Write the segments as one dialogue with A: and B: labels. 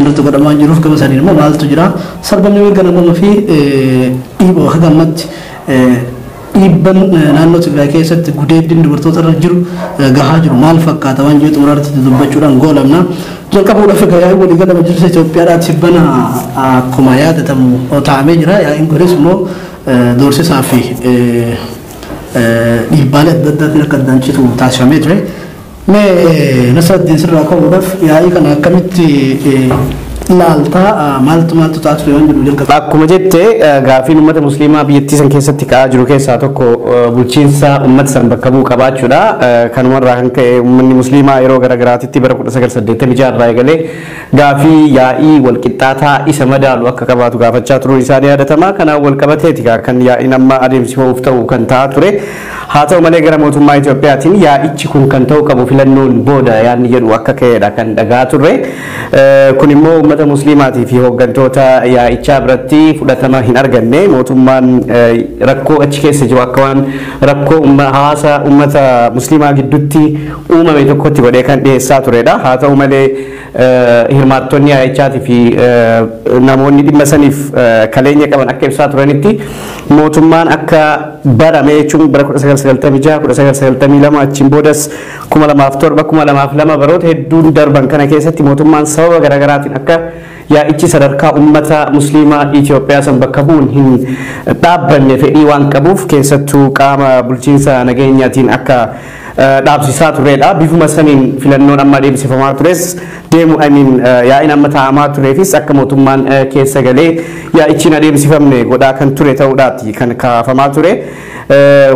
A: irratti godhamaa jiruuf gama saniin immoo maaltu jira sarbamni mirga namaa fi dhiiboo hagammatti dhiibban naannoo Tigraay keessatti gudeeddiin dubartoota irra jiru gahaa jiru maal fakkaata waan jedhu xumuraarratti dubbachuudhaan goolamna jalqabuudhaaf gayaa waliigala majlisa Itoophiyaadhaatti bana akkuma yaadatamu taa'amee jira yaa'iin kunis immoo doorsisaa fi dhiibbaalee adda addaatiin akka addaancitu taasifamee ture. Mee Nasruddin sirraa ka'uudhaaf yaa'ii kana akkamitti ilaaltaa maaltu taasisu yoo jiru jalqaba.
B: Akkuma jette gaafiin uummata musliimaa biyyattii san keessatti ka'aa jiru keessaa tokko bulchiinsa uummata san bakka bu'u qabaachuudha. Kanumarraa kan ka'e uummanni musliimaa yeroo garaagaraatitti bara 1986 irraa eegalee gaafii yaa'ii walqixxaataa isa madaalu akka qabaatu gaafachaa turuun isaanii yaadatama. Kanaan wal qabateeti kan yaa'iin amma adeemsifamuuf ta'u kan ta'aa ture. Haa ta'u malee gara mootummaa Itoophiyaatiin yaa'ichi kun kan ta'u qabu filannoon booda yaadni jedhu akka ka'edha kan dhagaa turre. Kun immoo uummata musliimaatii fi hooggantoota yaa'ichaa biratti fudhatama hin arganne mootummaan rakkoo achi keessa jiru akka waan rakkoo hawaasa uummata musliimaa gidduutti uumame tokkotti godhee kan dhiyeessaa turedha. Haa ta'u malee hirmaattonni yaa'ichaatii fi namoonni dhimma saniif kaleenya qaban akka ibsaa turanitti mootummaan akka barame jechuun bara 1996 1992 achiin boodas 2007 2002 baroota hedduun darban kana keessatti mootummaan sababa garaagaraatiin akka yaa'ichi sadarkaa uummata musliimaa Itoophiyaa san bakka bu'uun hin dhaabbanne fedhii waan qabuuf keessattuu qaama bulchiinsa nageenyaatiin akka dhaabsisaa turedha. Bifuma saniin filannoon amma adeemsifamaa tures deemu yaa'iin amma taa'amaa tureefis akka mootummaan keessa galee yaa'ichiin adeemsifamne godhaa kan ture ta'uudhaati kan kaafamaa ture.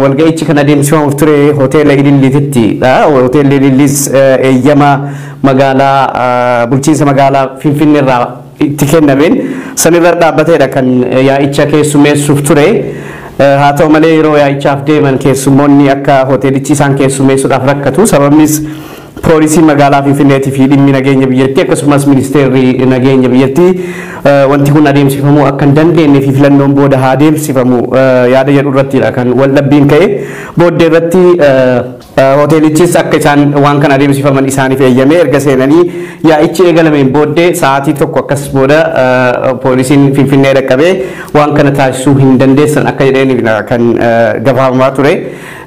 B: Walga'ichi kan adeemsifamuuf ture hoteela Ililliititti. Hoteelli Ililliis eeyyama magaalaa bulchiinsa magaalaa Finfinnee irraa itti kennameen sanirra dhaabbateedha kan yaa'icha keessummeessuuf ture. Haa ta'u malee yeroo yaa'ichaaf deeman keessummoonni akka hoteelichi isaan keessummeessuudhaaf rakkatu. Sababnis poolisiin magaalaa Finfinneetii fi dhimmi nageenya biyyattii akkasumas ministeerri nageenya biyyattii wanti kun adeemsifamuu akka hin dandeenye fi filannoon booda haa adeemsifamu yaada jedhu irrattidha kan waldhabbiin ka'e. Booddee irratti hoteelichis akka isaan waan kana adeemsifaman isaaniif eeyyamee erga seenanii yaa'ichi eegalameen booddee sa'aatii tokko akkas booda poolisiin Finfinnee dhaqqabee waan kana taasisuu hin dandeessan akka jedheenidha kan gabaafamaa ture.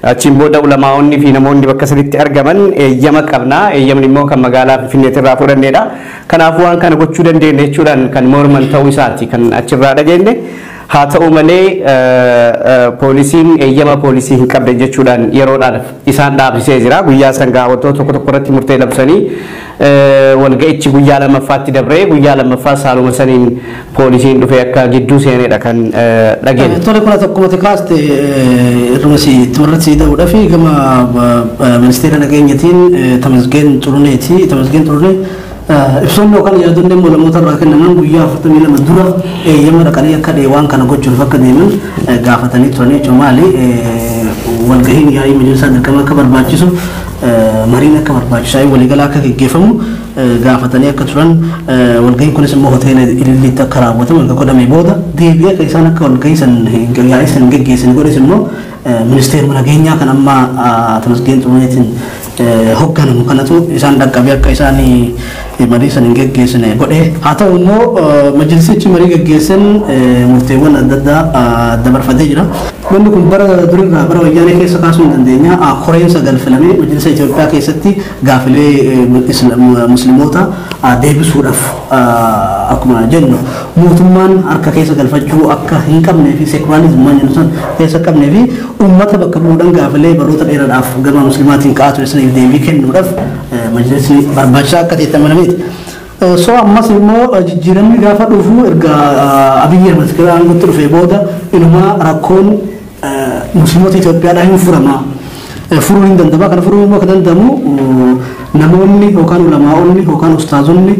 B: Achiin booda ulamaa'onni fi namoonni bakka sanitti argaman eeyyama qabna. Eeyyamni immoo kan magaalaa Finfinneetii irraa fudhannedha. Kanaafuu waan kana gochuu dandeenya jechuudhaan kan morman ta'uu isaati kan achirraa dhageenye. Haa ta'u malee poolisiin eeyyama poolisii hin qabne jechuudhaan yeroodhaan isaan dhaabsisee jira. Guyyaa sangaa wantoota tokko tokko irratti murtee labsanii walga'ichi guyyaa lammaffaatti dabree guyyaa lammaffaa saaluma saniin poolisiin dhufee akka gidduu seenedha kan dhageenye.
A: Tole kun akkuma tikaaste irrumasi tumarratti ta'uudhaa fi gama ministeera nageenyatiin Tamasgeen Xuruneeti. Tamasgeen Xurunee ibsoonni yookaan yaadonni namoota irraa kennaman guyyaa 42 dura eeyyama dhaqanii akka waan kana gochuuf akka deeman gaafatanii turanii jechuun maali walgahiin yaa'ii majlisaa dirqama akka barbaachisu mariin akka barbaachisaa waliigalaa akka gaggeeffamu gaafatanii akka turan walgahiin kunis immoo hoteela Ililliitti akka raawwatamu erga godhamee booda deebi'ee akka isaan akka walgahii san yaa'ii san gaggeessan godhes immoo ministeeruma nageenyaa kan amma Tamasgeen Xuruneetiin hogganamu kanatu isaan dhaqqabee akka isaan marii san gaggeessine godhe. Haa ta'u immoo majlisichi marii gaggeessan murteewwan adda addaa dabarfatee jira. Wanni kun bara durirraa bara wayyaanee keessa kaasuu hin dandeenya. Koreensa galfilamee majlisa Itoophiyaa keessatti gaafilee musliimoota deebisuudhaaf akkuma jennu mootummaan harka keessa galfachuu akka hin qabnee fi sekularizimii jennu san keessa qabnee fi uummata bakka bu'uudhaan gaafilee baroota dheeraadhaaf gama muslimaatiin ka'aa ture saniif deebii kennuudhaaf majlisni barbaachisaa akka ta'e amanameeti. So ammas immoo jijjiiramni gaafa dhufu erga Abiyyi Ahmed gara aangootti dhufee booda inumaa rakkoon musliimoota Itoophiyaadhaan hin furama. Furuu hin danda'ama. Kana furuu immoo akka danda'amu namoonni yookaan ulamaa'onni yookaan ustaazonni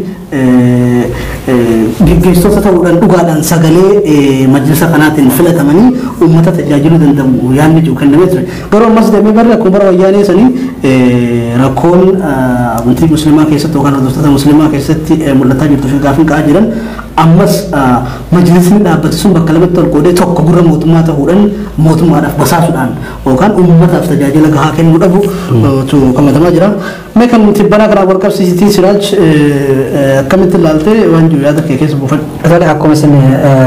A: gaggeessitoota ta'uudhaan dhugaadhaan sagalee majlisa kanaatiin filatamanii uummata tajaajiluu danda'u yaadni jiru kennamee ture. Garuu ammas deemee barri akkuma bara wayyaanee sanii rakkoon amantii musliimaa keessatti yookaan hordoftoota musliimaa keessatti mul'ataa jirtu fi gaaffiin ka'aa jiran ammas majlisni dhaabbate sun bakka lamatti ol qoodee tokko gurra mootummaa ta'uudhaan mootummaadhaaf basaasuudhaan yookaan uummataaf tajaajila gahaa kennuu dhabu komatamaa jira. Mee kan tibbana kana wal qabsiisitii Siraaj akkamitti ilaaltee waan jiru yaada kee keessa buufadhu.
C: Akkuma isin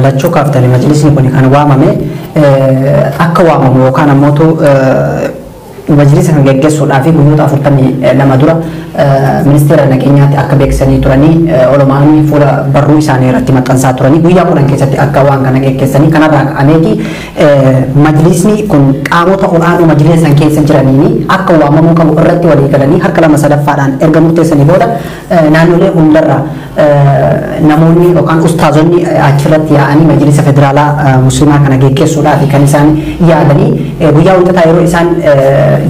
C: lachuu kaaftanii majlisni kun kan waamame akka waamamu yookaan ammoo majlisa kan geggeessuudhaaf guyyoota 42 dura ministeera nageenyaatti akka beeksisanii turanii olumaanii fuula barruu isaanii irratti maxxansaa turanii guyyaa 10 keessatti akka waan kana geggeessanii kanarraa ka'ameeti majlisni kun qaamota olaanoo majlisa san keessa jiraniin akka waamamuu qabu irratti walii galanii harka lama sadaffaadhaan erga murteessanii booda naannolee hundarraa namoonni yookaan ustaazonni achirratti yaa'anii majlisa federaalaa musliimaa kana geggeessuudhaaf kan isaan yaadanii guyyaa wixataa yeroo isaan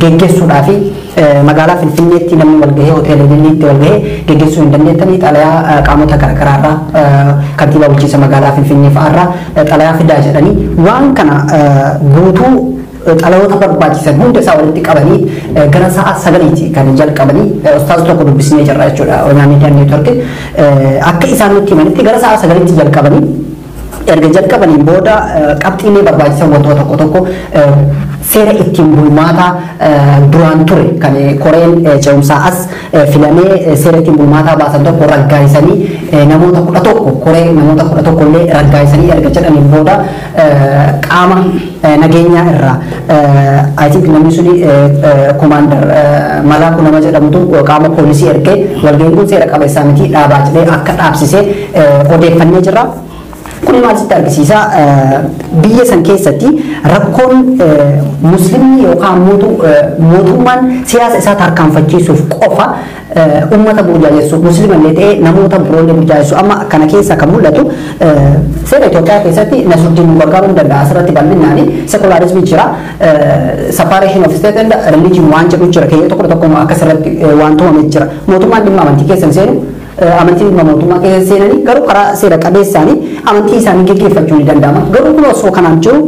C: geggeessuudhaaf magaalaa Finfinneetti namni walgahee hoteela Dilliitti walgahee geggeessuu hin dandeettanii xalayaa qaamota garaagaraarraa kantiibaa bulchiinsa magaalaa Finfinnee fa'aarraa xalayaa fidaa jedhanii waan kana guutuu xalayoota barbaachisan hunda isaa walitti qabanii gara sa'a 9tti kan jalqabanii ustaaz tokko dubbisnee jirra jechuudha Oromiyaa Miidiyaa Neetwork akka isaan nutti himanitti gara sa'a 9tti jalqabanii erga jalqabaniin booda qabxiilee barbaachisan wantoota tokko seera ittiin bulmaata duraan ture kan koreen ce'umsaa as filamee seera ittiin bulmaataa baasan tokko raggaasisanii namoota 11 koree namoota 11 illee raggaasisanii erga jedhaniin booda qaama nageenyaa irraa I think namni suni commander Malaaku nama jedhamutu qaama poolisii ergee walga'iin kun seera qabeessaa miti dhaabaa jedhee akka dhaabsisee odeeffannee jirra. Kun maal sitti argisiisa biyya san keessatti rakkoon muslimni yookaan mootummaan siyaasa isaa tarkaanfachiisuuf qofa ummata burjaajessu muslimallee ta'ee namoota biroollee burjaajessu amma kana keessa kan mul'atu seera Itoophiyaa keessatti Nasruddin gargaaruu hin danda'a asirratti bal'inaan sekulaarizimii jira separation of state and religion waan jedhu jira keeyyata tokko akka asirratti waan tumame jira mootummaan dhimma amantii keessa seenu amantiin mootummaa keessa seenanii garuu karaa seera qabeessaanii amantii isaanii geggeeffachuu ni danda'ama garuu kun osoo kanaan jiru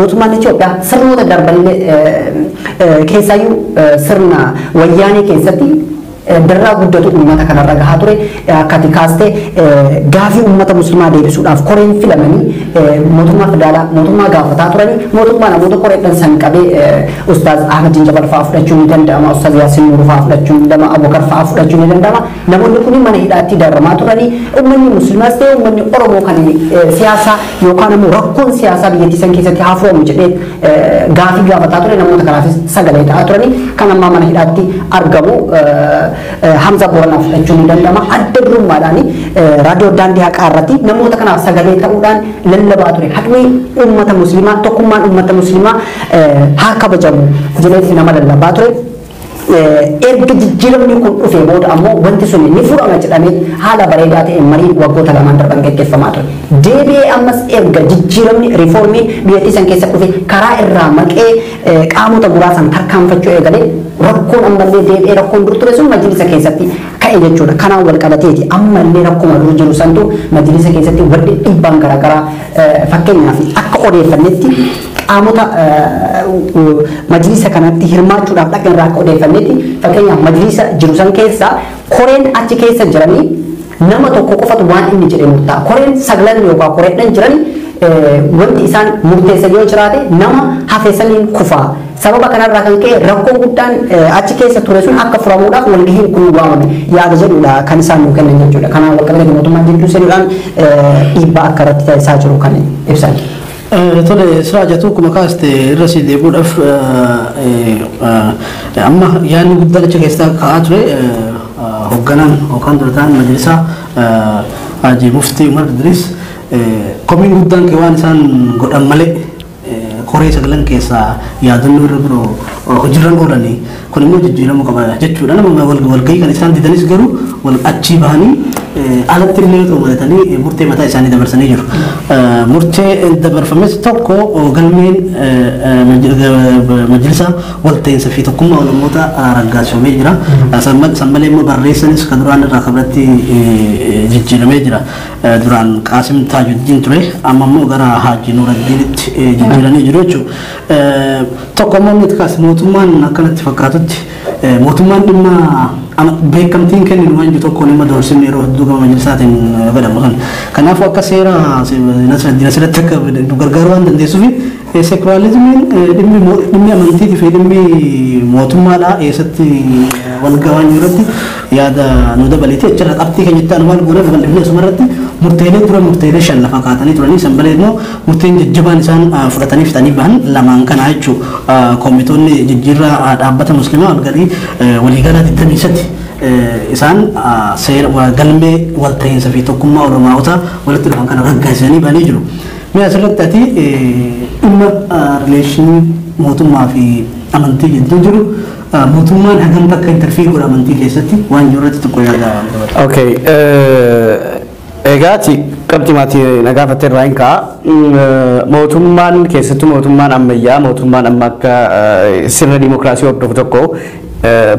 C: mootummaan Itoophiyaa sirnoota darbanillee keessaayyuu sirna wayyaanee keessatti darraa guddatu uummata kanarra gahaa ture akkati kaastee gaafii uummata muslimaa deebisuudhaaf koreen filamanii mootummaa federaalaa mootummaa gaafataa turanii mootummaa namoota koreedhaan san qabee ustaaz Ahmad Jinjabal fa'aa fudhachuu ni danda'ama ustaaz Yaasin Nuur fa'aa fudhachuu ni danda'ama Abubakar fa'aa fudhachuu ni danda'ama namoonni kun mana hidhaatti darramaa turanii uummanni muslimaas ta'e uummanni Oromoo kan siyaasa yookaan immoo rakkoon siyaasaa biyyattii san keessatti haafuuramu jedhee gaafii gaafataa ture namoota kanaafis sagalee ta'aa turanii kan ammaa mana hidhaatti argamu Hamza Boranaa fudhachuun ni danda'ama adda durummaadhaan raadiyoo daandii haqaa irratti namoota kanaaf sagalee ta'uudhaan lallabaa ture haqni uummata muslimaa tokkummaan uummata muslimaa haa kabajamu jedhee nama lallabaa ture. Erga jijjiiramni kun dhufee booda ammoo wanti sun ni furama jedhamee haala bareedaa ta'een marii waggoota lamaan darban gaggeeffamaa ture. Deebi'ee ammas erga jijjiiramni riifoormii biyyattii san keessa dhufe karaa irraa maqee qaamota muraasan tarkaanfachuu eegalee rakkoon ammallee deebi'ee rakkoon dur ture sun majlisa keessatti ka'e jechuudha. Kanaan wal qabateeti ammallee rakkuma dur jiru santu majlisa keessatti waddi dhiibbaan garaagaraa fakkeenyaaf akka odeeffannetti qaamota majlisa kanatti hirmaachuudhaaf dhaqan irraa akka odeeffannetti fakkeenyaaf majlisa jiru san keessa koreen achi keessa jiranii nama tokko qofatu waan inni jedhe murtaa'a. Koreen saglan yookaan koreedhaan jiranii wanti isaan murteessan yoo jiraate nama hafe saniin kufaa. Sababa kanarraa kan ka'e rakkoon guddaan achi keessa ture sun akka furamuudhaaf walgahiin kun waamame yaada jedhudha kan isaan nuu kennan jechuudha. Kanaan wal qabatee mootummaan jidduu seenuudhaan dhiibbaa akka irratti taasisaa jiru kan ibsan.
A: Tole Siraajatu kuma kaaste irra si deebuudhaaf amma yaadni guddaan achi keessaa ka'aa ture hoogganaan yookaan durataan majlisaa Haji Muftii Umar Idris komiin guddaan kee waan isaan godhan malee koree sagalan keessaa yaadannoo irra biroo hojiirra oolanii kun immoo jijjiiramuu qaba jechuudha. Nama walgahii kan isaan didanis garuu wal achii bahanii alatti illee xumuratanii murtee mataa isaanii dabarsanii jiru. Murtee dabarfames tokko galmeen majlisa walta'iinsa fi tokkummaa ulamoota raggaasifamee jira. Sammalee immoo barreessanis kan duraan irraa kabratti jijjiiramee jira. Duraan Qaasim Taajuddin ture amma immoo gara Haaji Nuuraddiinitti jijjiiranii jiru jechuudha. Tokko immoo nuti kaas mootummaan akkanatti fakkaatutti mootummaan dhimma beekamtiin kennin waan jiru tokko nama doorsin yeroo hedduu gama majlisaatiin godhamu kan kanaafuu akka seera dinasirratti akka gargaaru waan dandeessuuf sekularizimiin dhimmi amantiitii fi dhimmi mootummaadhaa eessatti wal ga'aan irratti yaada nu dabaleeti jira qabxii keenyatti anu maal goone babal'ifnee asumarratti murteelee dura murteelee shan lafa kaatanii turanii san balee immoo murteen jajjabaan isaan fudhatanii fitanii bahan lamaan kana jechuu koomitoonni jijjiirraa dhaabbata muslimaa walgarii waliigalaa 23 isaan seera galmee walta'iinsa fi tokkummaa oromaa'otaa walitti dhufan kana raggaasisanii bahanii jiru. Mee asirratti ati dhimma rileeshinii mootummaa fi amantii gidduu jiru mootummaan hagam takka interfii godha amantii keessatti waan jiru irratti tokko yaada.
B: Okay. Egaati qabxii maatii nagaafatte irraa hin ka'a mootummaan keessattuu mootummaan ammayyaa mootummaan amma akka sirna dimokiraasii hordofu tokko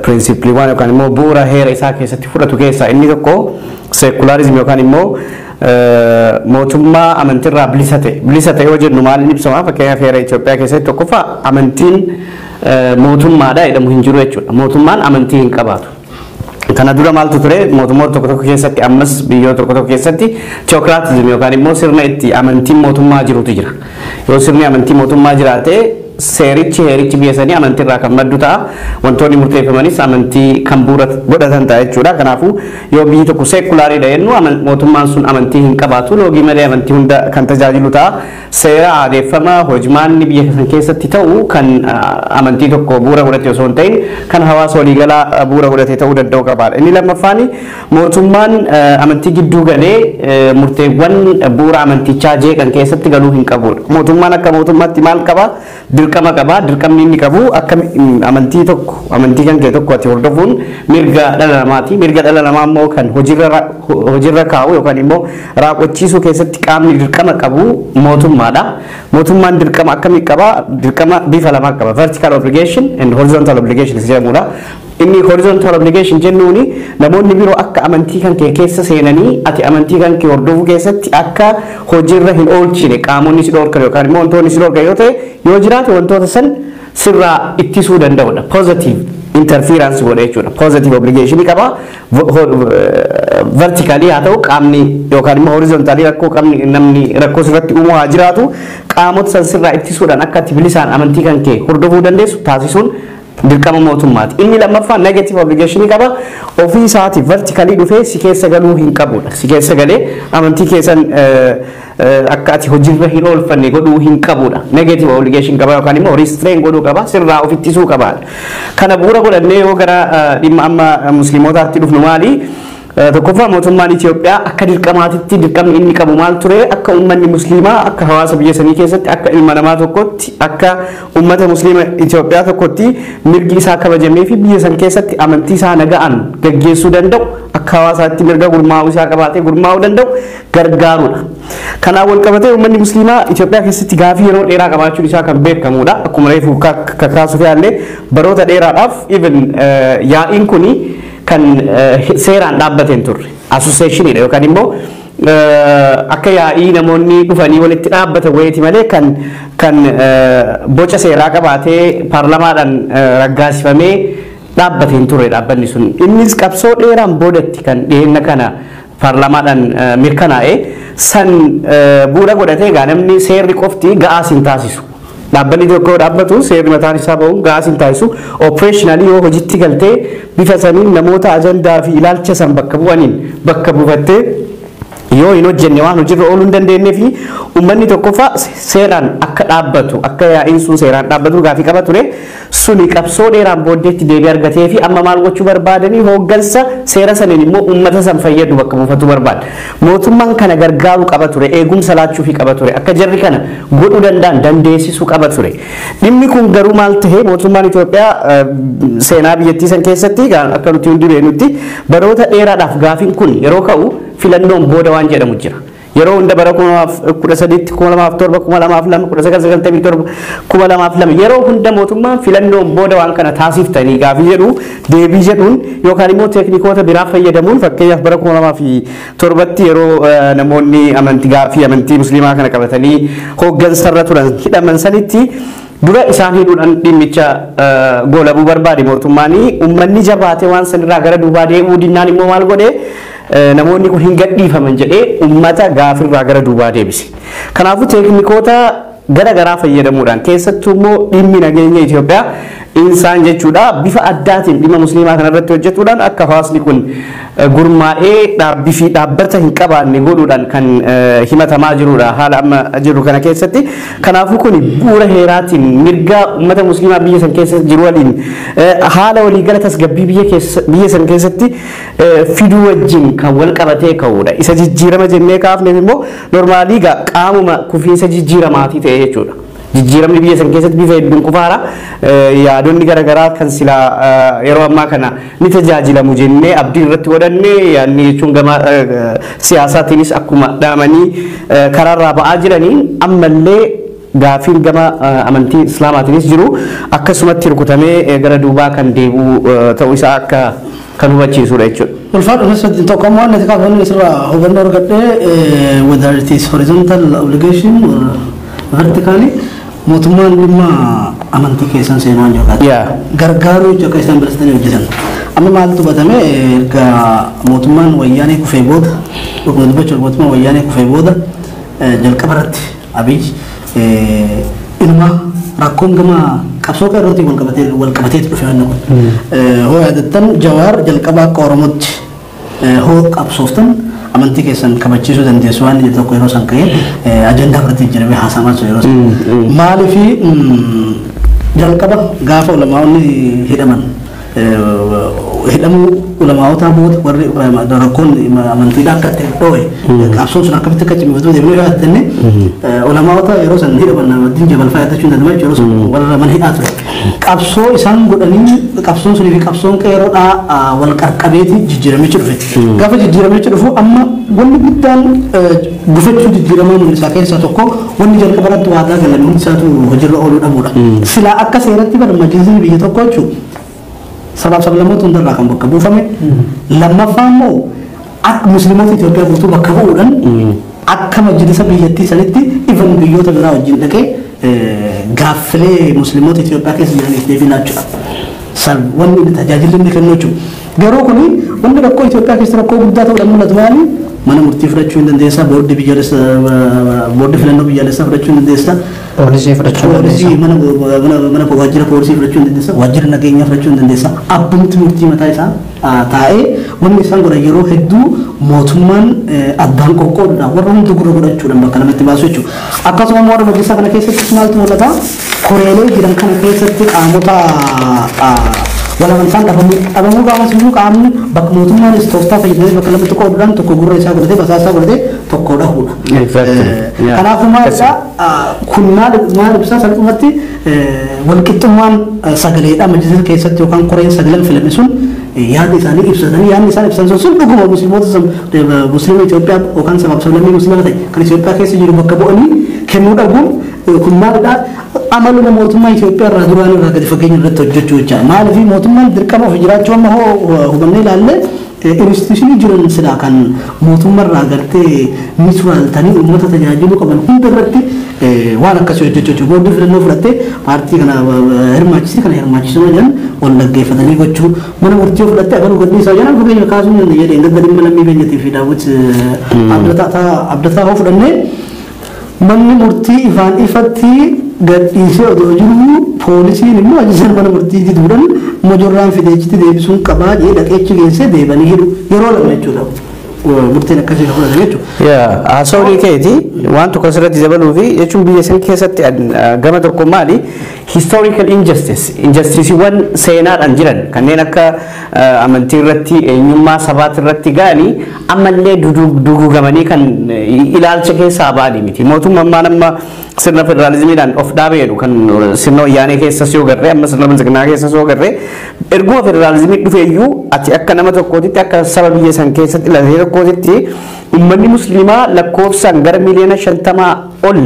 B: pirinsipiliiwwan yookaan immoo bu'uura heera isaa keessatti fudhatu keessaa inni tokko seekularizimii yookaan immoo mootummaa amantiirraa bilisa ta'e yoo jennu maaliin ibsama fakkeenyaaf heera Itoophiyaa keessatti tokkoffaa amantiin mootummaadha jedhamu hin jiru jechuudha mootummaan amantii hin qabaatu. Kana dura maaltu ture mootummoota tokko tokko keessatti ammas biyyoota tokko tokko keessatti teokiraatizimii yookaan immoo sirna itti amantiin mootummaa jirutu jira. Yoo sirni amantii mootummaa jiraate seerichi heerichi biyya sanii amantiirraa kan maddu ta'a wantoonni murteeffamanis amantii kan bu'uura godhatan ta'a jechuudha. Kanaafuu yoo biyyi tokko seekulaariidha jennu mootummaan sun amantii hin qabaatu loogii malee amantii hunda kan tajaajilu ta'a. Seera aadeeffama hojimaanni biyya san keessatti ta'u kan amantii tokko bu'uura godhate osoo hin ta'in kan hawaasa waliigalaa bu'uura godhate ta'uu danda'u qabaadha. Inni lammaffaan mootummaan amantii gidduu galee murteewwan bu'uura amantichaa jeeqan keessatti galuu hin qabudha. Mootummaan akka mootummaatti maal qaba? Dirqama qaba. Dirqamni inni qabu akka amantii tokko amantii kan kee tokko ati hordofuun mirga dhala namaati. Mirga dhala namaa immoo kan hojiirra kaa'u yookaan immoo raawwachiisuu keessatti qaamni dirqama qabu mootummaadha. Mootummaan dirqama akkamii qaba? Dirqama bifa lama qaba. Vertical obligation and horizontal obligation jedhamudha. Inni horizontal obligation jennuuni namoonni biroo akka amantii kan kee keessa seenanii ati amantii kan kee hordofuu keessatti akka hojiirra hin oolchine qaamonni si dhorkan yookaan immoo wantoonni si dhorkan yoo ta'e yoo jiraate wantoota san sirraa ittisuu danda'udha. Positive interference godha jechuudha. Positive obligation qaba. Vertically haa ta'u qaamni yookaan immoo horizontally rakkoo qaamni namni rakkoo sirratti uumuu haa jiraatu qaamota san sirraa ittisuudhaan akka ati bilisaan amantii kan kee hordofuu dandeessu taasisuun dirqama mootummaati. Inni lammaffaa negative obligation qaba. Ofii isaati vertically dhufee si keessa galuu hin qabudha. Si keessa galee amantii keessan akka ati hojiirra hin oolfanne godhuu hin qabudha. Negative obligation qaba yookaan immoo restrain godhuu qaba. Sirraa of ittisuu qaba. Kana bu'uura godhannee yoo gara dhimma amma musliimotaatti dhufnu maali? Tokkoffaa mootummaan Itoophiyaa akka dirqamaatitti dirqamni inni qabu maal ture akka uummanni musliimaa akka hawaasa biyya sanii keessatti akka ilma namaa tokkotti akka uummata musliima Itoophiyaa tokkotti mirgi isaa kabajamee fi biyya san keessatti amantii isaa nagaan gaggeessuu danda'u akka hawaasaatti mirga gurmaa'uu isaa qabaatee gurmaa'uu danda'u gargaarudha. Kanaan wal qabatee uummanni musliimaa Itoophiyaa keessatti gaafii yeroo dheeraa qabaachuun isaa kan beekamudha. Akkuma reefu kakaasuuf yaallee baroota dheeraadhaaf even yaa'iin kuni kan seeraan dhaabbateen turre associationidha yookaan immoo akka yaa'ii namoonni dhufanii walitti dhaabbatan wayiiti malee kan boca seeraa qabaatee paarlamaadhaan raggaasifamee dhaabbateen turre dhaabbanni sun. Innis qabsoo dheeraan boodatti kan dhiyeenya kana paarlamaadhaan mirkanaa'e san bu'uura godhatee egaa namni seerri qofti ga'aas hin taasisu. Dhaabbanni tokko dhaabbatu seerri mataan isaa bahuun ga'aas hin taasisu. Operationally yoo hojiitti galtee bifa saniin namoota ajandaa fi ilaalcha san bakka bu'aniin bakka buufattee yoo hin hojjenne waan hojiirra ooluu hin dandeenye fi uummanni tokkoffaa seeraan akka dhaabbatu akka yaa'iin sun seeraan dhaabbatu gaafii qaba ture suni qabsoo dheeraan booddeetti deebii argatee fi amma maal gochuu barbaadanii hooggansa seera saniin immoo uummata san fayyadu bakka buufatu barbaada. Mootummaan kana gargaaruu qaba ture eegumsa laachuu fi qaba ture akka jarri kana godhuu danda'an dandeessisuu qaba ture. Dhimmi kun garuu maal tahee mootummaan Itoophiyaa seenaa biyyattii san keessatti akka nuti hundi beeknutti baroota dheeraadhaaf gaafiin kun yeroo ka'u filannoon booda waan jedhamu jira. Yeroo hunda bara 2013 2007 2002 1997 2002 yeroo hunda mootummaan filannoon booda waan kana taasiftanii gaafii jedhu deebii jedhuun yookaan immoo teeknikoota biraa fayyadamuun fakkeenyaaf bara 2007tti yeroo namoonni amantii gaafii amantii musliimaa kana qabatanii hooggansarra turan hidhaman sanitti dura isaan hidhuudhaan dhimmicha goolabuu barbaade mootummaanii uummanni jabaate waan sanirraa gara duubaa deemuu dinnaan immoo maal godhe namoonni kun hin gadhiifaman jedhee uummata gaafirraa gara duubaa deebise. Kanaafuu teeknikoota gara garaa fayyadamuudhaan keessattuu immoo dhimmi nageenya Itoophiyaa insaan jechuudha bifa addaatiin dhimma musliimaa kanarratti hojjetuudhaan akka hawaasni kun gurmaa'ee dhaabbii fi dhaabbata hin qabaanne godhuudhaan kan himatamaa jirudha haala amma jiru kana keessatti. Kanaafuu kun bu'uura heeraatiin mirga uummata musliimaa biyya san keessa jiru waliin haala waliigala tasgabbii biyya san keessatti fiduu wajjin kan wal qabatee ka'udha. Isa jijjiirama jennee kaafneef immoo normaalii qaamuma kufiinsa jijjiiramaatii ta'e jechuudha. Jijjiiramni biyya san keessatti bifa hedduun kufaara yaadonni garaagaraa kan silaa yeroo ammaa kana ni tajaajilamu jennee abdii irratti godhanne yaadni jechuun gama siyaasaatiinis akkuma dhaamanii karaarraa ba'aa jiraniin ammallee gaafiin gama amantii islaamaatiinis jiru akkasumatti rukutamee gara duubaa kan deebi'u ta'uu isaa akka kan hubachiisudha jechuudha.
A: والفرق بس توقع ما نتكلم عنه يسرى هو بنور قد whether it is horizontal obligation or vertically mootummaan dhimma amantii keessan seenaan jookaati. Gargaaruu jooka isaan bilisanii hojjetan. Amma maaltu batame erga mootummaan wayyaanee kufee booda dhuguma dubbachuu mootummaan wayyaanee kufee booda jalqaba irratti Abiy ilma rakkoon gama qabsoo qeerrootii wal qabatee dhufe wanni kun. Hoo yaadattan Jawaar jalqaba akka Oromootti hoo qabsooftan amantii keessan kabachiisuu dandeessu waan jedhu tokko yeroo san ka'ee ajandaa biraatiin jedhamee haasamaa ture yeroo san. Maaliif jalqaba gaafa ulamaa'onni hidhaman hidhamuu ulamaawotaa booda warri rakkoon amantiidhaa akka ta'e dhoo'e qabsoon sun akkamitti akka cimifatu deemnee yaadattanne ulamaawota yeroo san hidhaman wajjin jabalfaa yaadachuu hin danda'amu yeroo san warra mana hidhaa ture. Qabsoo isaan godhanii qabsoon sunii fi qabsoon qeerroodhaa wal qarqabeeti jijjiiramichi dhufe. Gaafa jijjiiramichi dhufu amma wanni guddaan gufachuu jijjiiramaa mul'isaa keessaa tokko wanni jalqaba irratti waadaa galan hundi isaatu hojiirra ooluu dhabuudha. Silaa akka seeratti bara majlisni biyya tokko jechuudha. Sabab sablammoota hundarraa kan bakka buufame. Lammaffaa immoo akka musliimoota Itoophiyaa guutuu bakka bu'uudhaan akka majlisa biyyattii sanitti ifan biyyoota biraa wajjin dhaqee gaaffilee musliimoota Itoophiyaa keessa jiraniif deebii laachuudha. Wanni tajaajilli inni kennu jechuudha. Garuu kuni wanni rakkoo Itoophiyaa keessa rakkoo guddaa ta'uudhaan mul'atu maali? Mana murtii fudhachuu hin dandeessaa, boordii filannoo biyyaalessaa fudhachuu hin dandeessaa. Poolisii fudhachuu hin dandeessaa. Mana waajjira poolisii fudhachuu hin dandeessaa. Waajjira nageenyaa fudhachuu hin dandeessaa. Abbumti murtii mataa isaa taa'ee wanni isaan godhan yeroo hedduu mootummaan addaan qoqqooduudhaan warra hundi gurra godhachuudhaan bakka namatti baasu jechuudha. Akkasuma warra majlisaa kana keessatti maaltu mul'ata? Koreelee jiran kana keessatti qaamota walamantaan dhabamuu gaafa siyyuu qaamni bakka mootummaan tooftaa fayyadamee bakka lamatti qooduudhaan tokko gurra isaa godhatee basaa isaa godhatee tokko dhahuudha. Kanaafuu maalidhaa kun maal ibsaa salphumatti walqixxummaan sagaleedhaa majlisa keessatti yookaan koreen sagalan filame sun yaadni isaanii ibsatanii yaadni isaan ibsan sun dhuguma musliima Itoophiyaa yookaan sabab sablammii musliima ta'e kan Itoophiyaa keessa jiru bakka bu'anii kennuu dhabuun kun maalidhaa amaluma mootummaa Itoophiyaa irraa duraan irraa gadi fageenya irratti hojjechuu jecha maaliif mootummaan dirqama of jiraachuu amma hubannee ilaalle instituushinii jiran silaa kan mootummaa irraa gartee misuraaltanii uummata tajaajiluu qaban hunda irratti waan akkasii hojjechuu jechuudha. Boordii filannoo fudhattee paartii kana hirmaachisuu jedhan wal dhaggeeffatanii gochuu mana murtii fudhattee agaruu gadhiisaa jedhan fageenya kaasuu hin jedheen gadda dhimma lammii beenyatii fi daawwiti abdataa hoo fudhannee manni murtii ifaan ifatti gadhiisee odoo jiru poolisiin immoo ajajaan mana murtii diduudhaan majorraan fideechitti deebisuun qabaa jee dhaqeechi geessee deebanii hidhu yeroo lama jechuudha. Murtiin akkasii kan fudhatan jechuudha.
B: Haasawni keeti waan tokko asirratti dabaluu fi jechuun biyya san keessatti gama tokko maali historical injusticeewwan seenaadhaan jiran kanneen akka amantii irratti eenyummaa sabaati irratti ga'anii ammallee duguugamanii kan ilaalcha keessaa ba'anii miti. Mootummaan amma sirna federaalizimiidhaan of dhaabeedhu kan sirna wayyaanee keessas yoo garree amma sirna bilisignaa keessas yoo garree erguma federaalizimii dhufeeyyuu ati akka nama tokkootitti akka saba biyya san keessatti latee tokkootitti ummanni musliimaa lakkoofsaan gara miliyoona 50 ol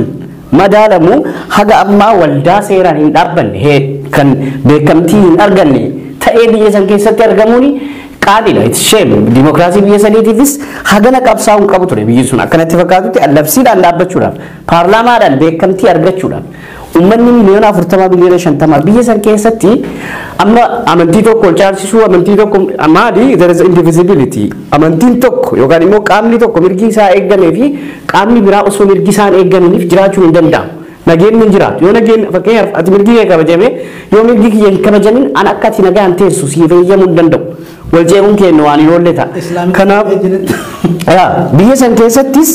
B: madaalamu haga ammaa waldaa seeraan hin dhaabbanne kan beekamtii hin arganne ta'ee biyya san keessatti argamuuni qaaliidha. It's shame. Dimokiraasii biyya saniitiifis hagana qabsaa'uun qabu ture biyyi sun akkanatti fakkaatutti labsiidhaan dhaabbachuudhaaf paarlaamaadhaan beekamtii argachuudhaaf ummanni miliyoona 40 miliyoona 50 biyya san keessatti amma amantii tokko caalchisuu amantii tokko maali there is indivisibility amantiin tokko yookaan immoo qaamni tokko mirgi isaa eeggamee fi qaamni biraa osoo mirgi isaa eeggaminiif jiraachuu hin danda'amu. Nageen hin jiraatu yoo nageen fakkeenyaaf ati mirgi kee kabajame yoo mirgi kee hin kabajamin an akka ati nagaan teessu siif eeyyamuu hin danda'u. Wal jeequun keenya waan hin oolle ta'a. Kanaaf biyya san keessattis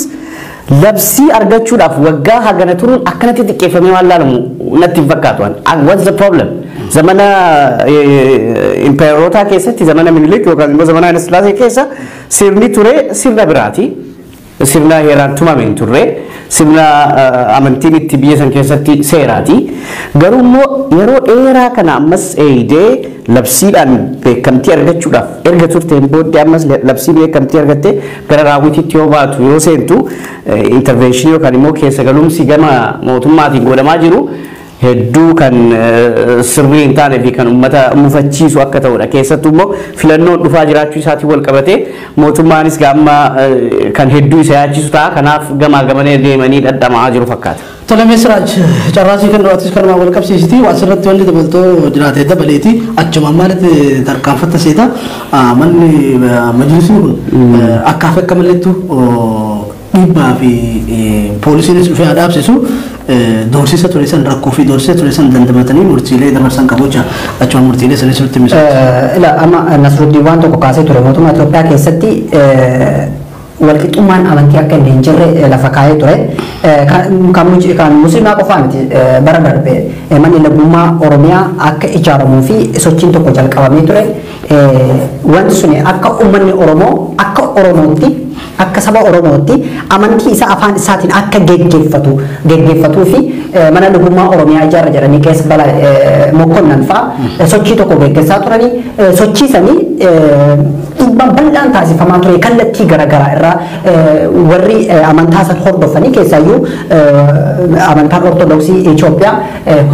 B: labsii argachuudhaaf waggaa hagana turuun akkanatti xiqqeeffamee waan laalamu natti hin fakkaatu. What's the problem? Zamana impeerota keessatti zamana Minilik yookaan immoo zamana Haile Sillaasee keessa sirni ture sirna biraati. Sirna heeraan tumameen turre sirna amantiin itti biyya san keessatti seeraati. Garuu immoo yeroo dheeraa kana ammas eeyidee labsiidhaan beekamtii argachuudhaaf erga turteen booddee ammas labsii beekamtii argattee gara raawwitiitti yoo baatu yoo seentu intervention yookaan immoo keessa galumsi gama mootummaatiin godhamaa jiru hedduu kan sirrii hin taane fi kan uummata mufachiisu akka ta'udha. Keessattuu immoo filannoon dhufaa jiraachuu isaatiin wal qabatee mootummaanis gama kan hedduu isa yaachisu ta'a. Kanaaf gamaa gamanee deemanii dhadhamaa jiru fakkaata.
A: Tole Misraach carraasii kan dhawaatis kan wal qabsiisiti waan sirratti wanti dabaltoo jiraatee dabaleeti achuma maalitti tarkaanfatta seeta manni majlisni kun akka mallettu dhiibbaa fi poolisiinis dhufee adabsisu doorsisa ture san rakkoo fi doorsisa ture san dandamatanii murtiilee dabarsan qabucha achuma murtiilee sanis sirriitti misu.
C: Ila amma Nasruddin waan tokko kaasee ture mootummaa Itoophiyaa keessatti walqixxummaan amantii akka hin jirre lafa kaa'ee ture. Kan musliimaa qofaa miti bara darbe manni lammummaa Oromiyaa akka ijaaramuu fi sochiin tokko jalqabamee ture. Wanti suni akka uummanni Oromoo akka Oromootti akka saba Oromootti amantii isaa afaan isaatiin akka geggeeffatuu fi mana lammummaa Oromiyaa ijaarra jedhanii keessa bala Mokkonnan fa'aa sochii tokko geggeessaa turanii sochii sanii dhiibbaan bal'aan taasifamaa ture kallattii garaagaraa irraa warri amantaa san hordofanii keessaayyuu amantaan Ortodoksii Itoophiyaa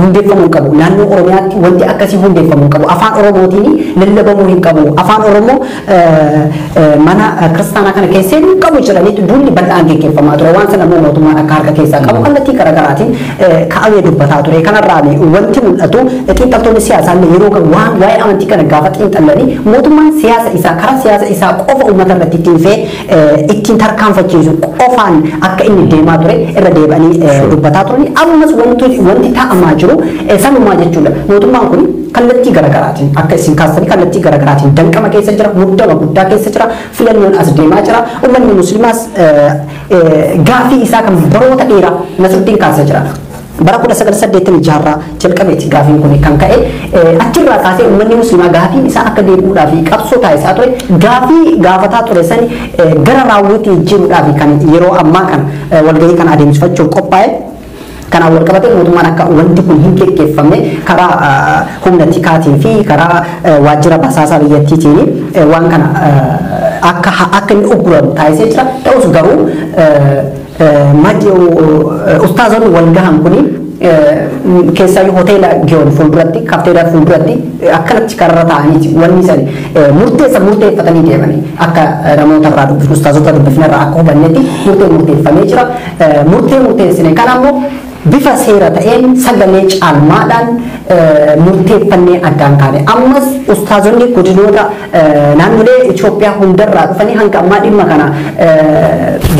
C: hundeeffamuu qabu. Naannoo Oromiyaatti wanti akkasii hundeeffamuu qabu. Afaan Oromootiin lallabamuu hin qabu. Afaan Oromoo mana kiristaanaa kana keessee hin qabu jedhanii duulli bal'aan geggeeffamaa ture. Waan sana immoo mootummaan akka harka keessaa qabu kallattii garaagaraatiin kaa'amee dubbataa ture. Kanarraan wanti mul'atu xiinxaltoonni siyaasaa yeroo waan waa'ee amantii kana gaafa xiinxallanii mootummaan siyaasa isaa karaa siyaasa isaa qofa uummata irratti ittiin fee ittiin tarkaanfachiisu qofaan akka inni deemaa ture irra deebi'anii dubbataa turani. Ammas wanti taa'amaa jiru sanumaa jechuudha. Mootummaan kun kallattii garaagaraatiin akka isin kaastanii kallattii garaagaraatiin danqama keessa jira, muddama guddaa keessa jira, filannoon as deemaa jira. Uummanni musliimaas gaafii isaa kan baroota dheeraa Nasruddin kaasa jira. Bara 1986 jalqabeeti gaafiin kun kan ka'e achirraa kaasee uummanni musliimaa gaafiin isaa akka deebi'uudhaaf qabsoo taasisaa ture gaafii gaafataa ture san gara raawwitii jiruudhaaf kan yeroo ammaa kan walgahii kan adeemsifachuuf qophaa'e. Kanaan wal qabatee mootummaan akka wanti kun hin geggeeffamne karaa humna tikaatiin fi karaa waajjira basaasaa biyyattiitiin waan kana akka inni ugguramu taasisee jira. Ta'us garuu ustaazonni wal gahan kuni keessaayyuu hoteela Giyoon fuulduratti kafteeraa fuulduratti akkanatti karra ta'aniiti wanni san murteeffatanii deemanii akka namoota irraa dubbifnu ustaazota dubbifne irraa akka hubannetti murteeffamee jira. Murteessine kan ammoo bifa seera ta'een sagalee caalmaadhaan murteeffannee addaan kaane. Ammas ustaazonni godinoota naannolee Itoophiyaa hundarraa dhufanii hanga ammaa dhimma kana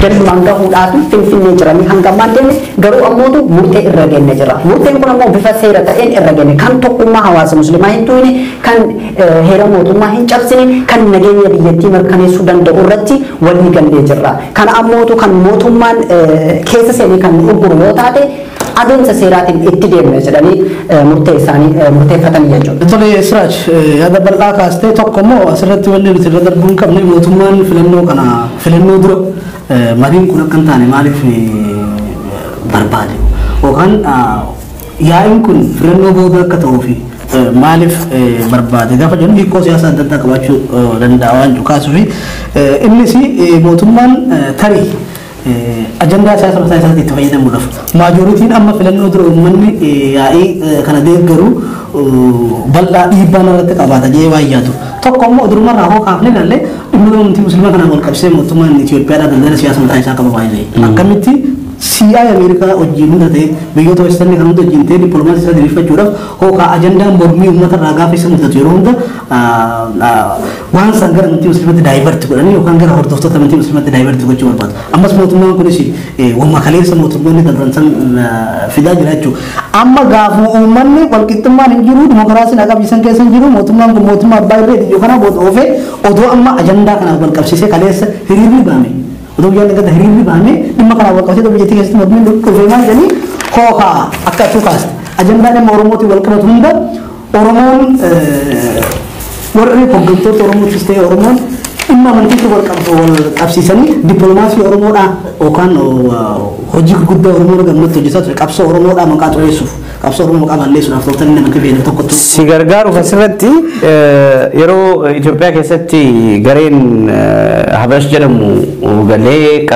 C: galmaan gahuudhaaf finfinnee jiranii hanga ammaa deemne garuu ammootu murtee irra genne jira. Murteen kun ammoo bifa seera ta'een irra genne kan tokkummaa hawaasa musliimaa hin tuqne kan heera mootummaa hin cabsine kan nageenya biyyattii mirkaneessuu danda'u irratti walii gallee jirra. Kana ammootu kan mootummaan keessa seenee kan ugguru yoo taate adeemsa seeraatiin itti deemne jedhanii murteeffatanii jechuudha.
A: Tole Siraaj yaada bal'aa kaastee tokko immoo asirratti wanni nuti irra darbuu hin qabne mootummaan filannoo dura mariin kun akka hin taane maaliif barbaade yookaan yaa'iin kun filannoo booda akka ta'uu fi maaliif barbaade gaafa jennu hiikoo siyaasaa adda addaa qabaachuu danda'a waan kaasuu fi innis mootummaan tarii ajandaa siyaasa mataa isaatti itti fayyadamuudhaaf maajoritiin amma filannoo dura uummanni yaa'ii kana deeggaru bal'aa dhiibbaan irratti qabaata jedhee baay'atu. Tokko immoo durumarraa hoo kaafne galle dhimma amantii musliimaa kanaan wal qabsee mootummaan Itoophiyaadhaa daldala siyaasa mataa isaa qaba baay'ee. Akkamitti CIA Amerikaa wajjin hunda ta'e biyyoota westanii kan hunda wajjin ta'e dippiloomaasii isaa diriirfachuudhaaf hookaa ajandaan mormii uummata irraa gaafa isa mudatu yeroo hunda waan san gara amantii musliimatti daayivarti godhanii yookaan gara hordoftoota amantii musliimatti daayivarti gochuu barbaadu. Ammas mootummaan kunis wamma kaleessa mootummoonni darban san fidaa jira jechuudha. Amma gaafa uummanni walqixxummaan hin jiru dimokiraasiin akka biyya keessa hin jiru mootummaan kun mootummaa abbaa irree yookaan oofee odoo amma ajandaa kanaaf wal qabsiisee kaleessa hiriirri baame. Odoo biyya nagada hiriirri baame dhimma kanaaf wal qabsiisee biyya keessatti mormiin dhufee maal jedhanii hookaa akka atuu kaasta. Ajandaa dhimma Oromootiin wal qabatu hunda Oromoon warri hooggantoota Oromootis ta'e Oromoon dhimma amantiitti wal qabsiisanii dippiloomaasii Oromoodhaa yookaan hojii guddaa Oromoo gammachuuf hojjetaa ture qabsoo Oromoodhaa maqaa xureessuuf qabsoo Oromoo maqaa balleessuudhaaf tooftaan inni amantii beeknu tokkotti.
B: Si gargaaruuf asirratti yeroo Itoophiyaa keessatti gareen Habash jedhamu galee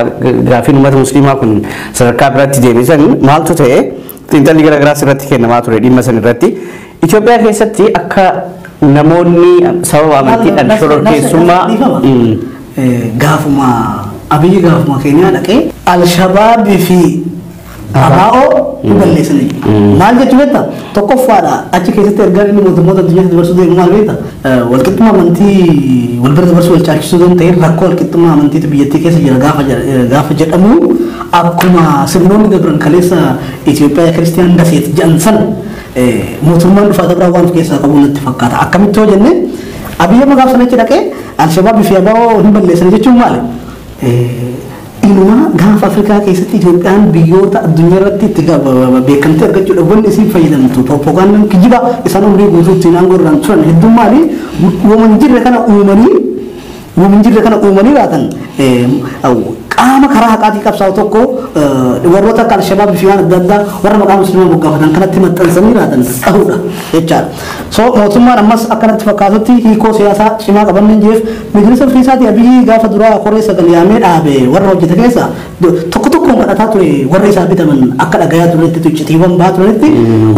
B: gaafiin uummata musliimaa kun sadarkaa biraatti deebisan maaltu ta'e xiinxalli garaagaraa asirratti kennamaa ture dhimma san irratti Itoophiyaa keessatti akka namoonni sababa amantiidhaan shororkeessummaa
A: gaafuma abiyyi gaafuma keenyaa dhaqee Alshabaabii fi Abaa'oo ni balleessanii. Maal jechuun beektaa? Tokkoffaadha achi keessatti ergaa inni mootummoota addunyaatti dabarsuu deemu maal beektaa? Walqixxummaa amantii wal bira dabarsuu wal caalchisuu kan ta'e rakkoo walqixxummaa amantiitu biyyattii keessa jira gaafa jedhamu akkuma sirnoonni dabran kaleessa Itoophiyaa Kiristiyaan Daseet jedhan sana mootummaan dhufaa biraa waan keessaa qabu natti fakkaata. Akkamitti hoo jenne abiyya magaaf sanachi dhaqee Alshabaabii fi Abaa'oo hin balleessanii jechuun maali? Inuma gaafa Afrikaa keessatti Itoophiyaan biyyoota addunyaa irratti itti beekamtee argachuudhaaf wanni isiin fayyadamtu propagandaan kijiba isaan umrii guutuutti naannoo irraan turan hedduun maali? Uuman jirre kana uumanii laatan qaama karaa haqaatii qabsaa'u tokko warroota akka Alshabaabii fi waan adda addaa warra maqaa musliimaa moggaafatan kanatti maxxansanii laatan dhahuudha jechaadha. So mootummaan ammas akkanatti fakkaatutti hiikoo siyaasaa cimaa qabanneen jeef majlisa ofiisaatii abiyyi gaafa duraa koree sagal yaamee dhaabe warra hojjete keessa tokko tokkoon kadhataa ture warra isaa bitaman akka dhagayaa turetti tuccitiiwwan baa turetti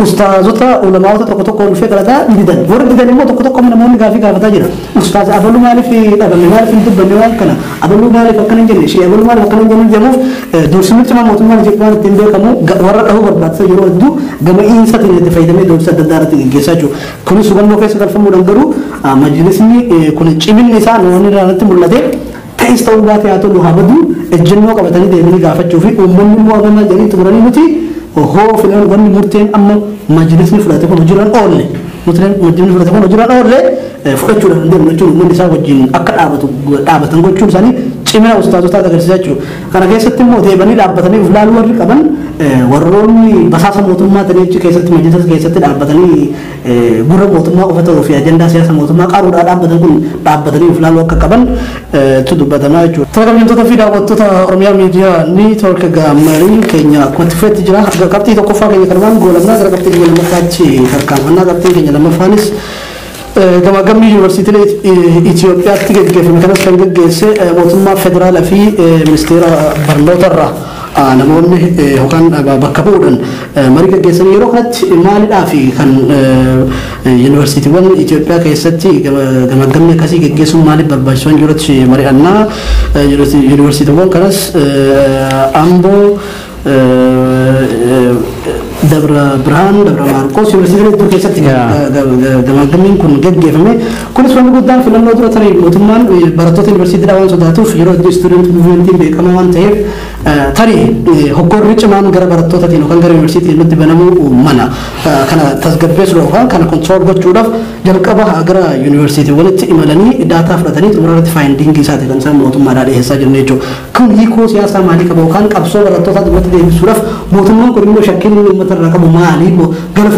A: ustaazota ulamaawota tokko tokko dhufee kadhataa didan warri didan immoo tokko tokko namoonni gaafii gaafataa jira. Ustaaz abaluu maaliif dhabame maaliif hin dubbanne waan kana abaluu maaliif akkana hin jenne shee abaluu maaliif akkana hin jenne jedhamuuf doorsisni mootummaan Itoophiyaan ittiin beekamu warra dhahuu barbaachisa yeroo hedduu gama dhiinsaatiin itti fayyadamee doorsisa adda addaa irratti gaggeessaa jiru. Kunis hubannoo keessa galfamuudhaan garuu majlisni kun ciminni isaa namoonni irratti mul'ate ta'is ta'uu baatee haa ta'u haa badu ejjennoo qabatanii deemanii gaafachuu fi uummanni immoo amma jedhanii xumuranii nuti hoo filan wanni murteen amma majlisni fudhate kun hojiirra oolle majlisni fudhate kun hojiirra oolle fudhachuudhaan deemu jechuun uummanni isaa wajjin akka dhaabatan gochuun isaanii cimina ustaazotaa agarsiisaa jechuudha. Kana keessatti immoo deebanii dhaabbatanii ulaaluu warri qaban warroonni basaasa mootummaa ta'anii achi keessatti majlisa keessatti dhaabbatanii gurra mootummaa qofa ta'uu fi ajandaa siyaasa mootummaa qaruudhaa dhaabbatan kun dhaabbatanii ulaaluu akka qaban tu dubbatamaa jechuudha. Tajaajiltoota fi daawwattoota Oromiyaa miidiyaa niitoork gaammarii keenya akkuma tifeetti jira. Qabxii tokkoffaa keenya kanumaan goolamnaa gara qabxii keenya lammaffaatti tarkaanfannaa qabxii keenya lammaffaanis gamaaggamni yuunivarsiitiilee Itoophiyaatti gaggeeffame kanas kan gaggeesse mootummaa federaalaa fi ministeera barnootarraa namoonni yookaan bakka bu'uudhaan marii gaggeessanii yeroo kanatti maalidhaa fi kan yuunivarsiitiiwwan Itoophiyaa keessatti gamaaggamni akkasii gaggeessuun maaliif barbaachisan jirutti mari'annaa yuunivarsiitiiwwan kanas Amboo Dabra Birhaan, Dabra Maarqos yuunivarsiitii hedduu keessatti gamaaggamni kun gaggeeffame. Kunis wanni guddaan filannoo dura tarii mootummaan barattoota yuunivarsiitiidhaa waan sodaatuuf yeroo hedduu istuudent muuvimentiin beekamaa waan ta'eef tarii hoggorri cimaan gara barattootatiin yookaan gara yuunivarsiitii nutti banamuu mana kana tasgabbeessuudhaaf yookaan kana kontirool gochuudhaaf jalqaba gara yuunivarsiitiiwwanitti imalanii daataa fudhatanii xumurarratti faayindingii isaati kan isaan mootummaadhaa dhiyeessaa jiran jechuudha. Kun hiikoo siyaasaa maalii qaba yookaan qabsoo barattootaa dhimma deebisuudhaaf mootummaan kun immoo shakkiin uummata irraa qabu maali gara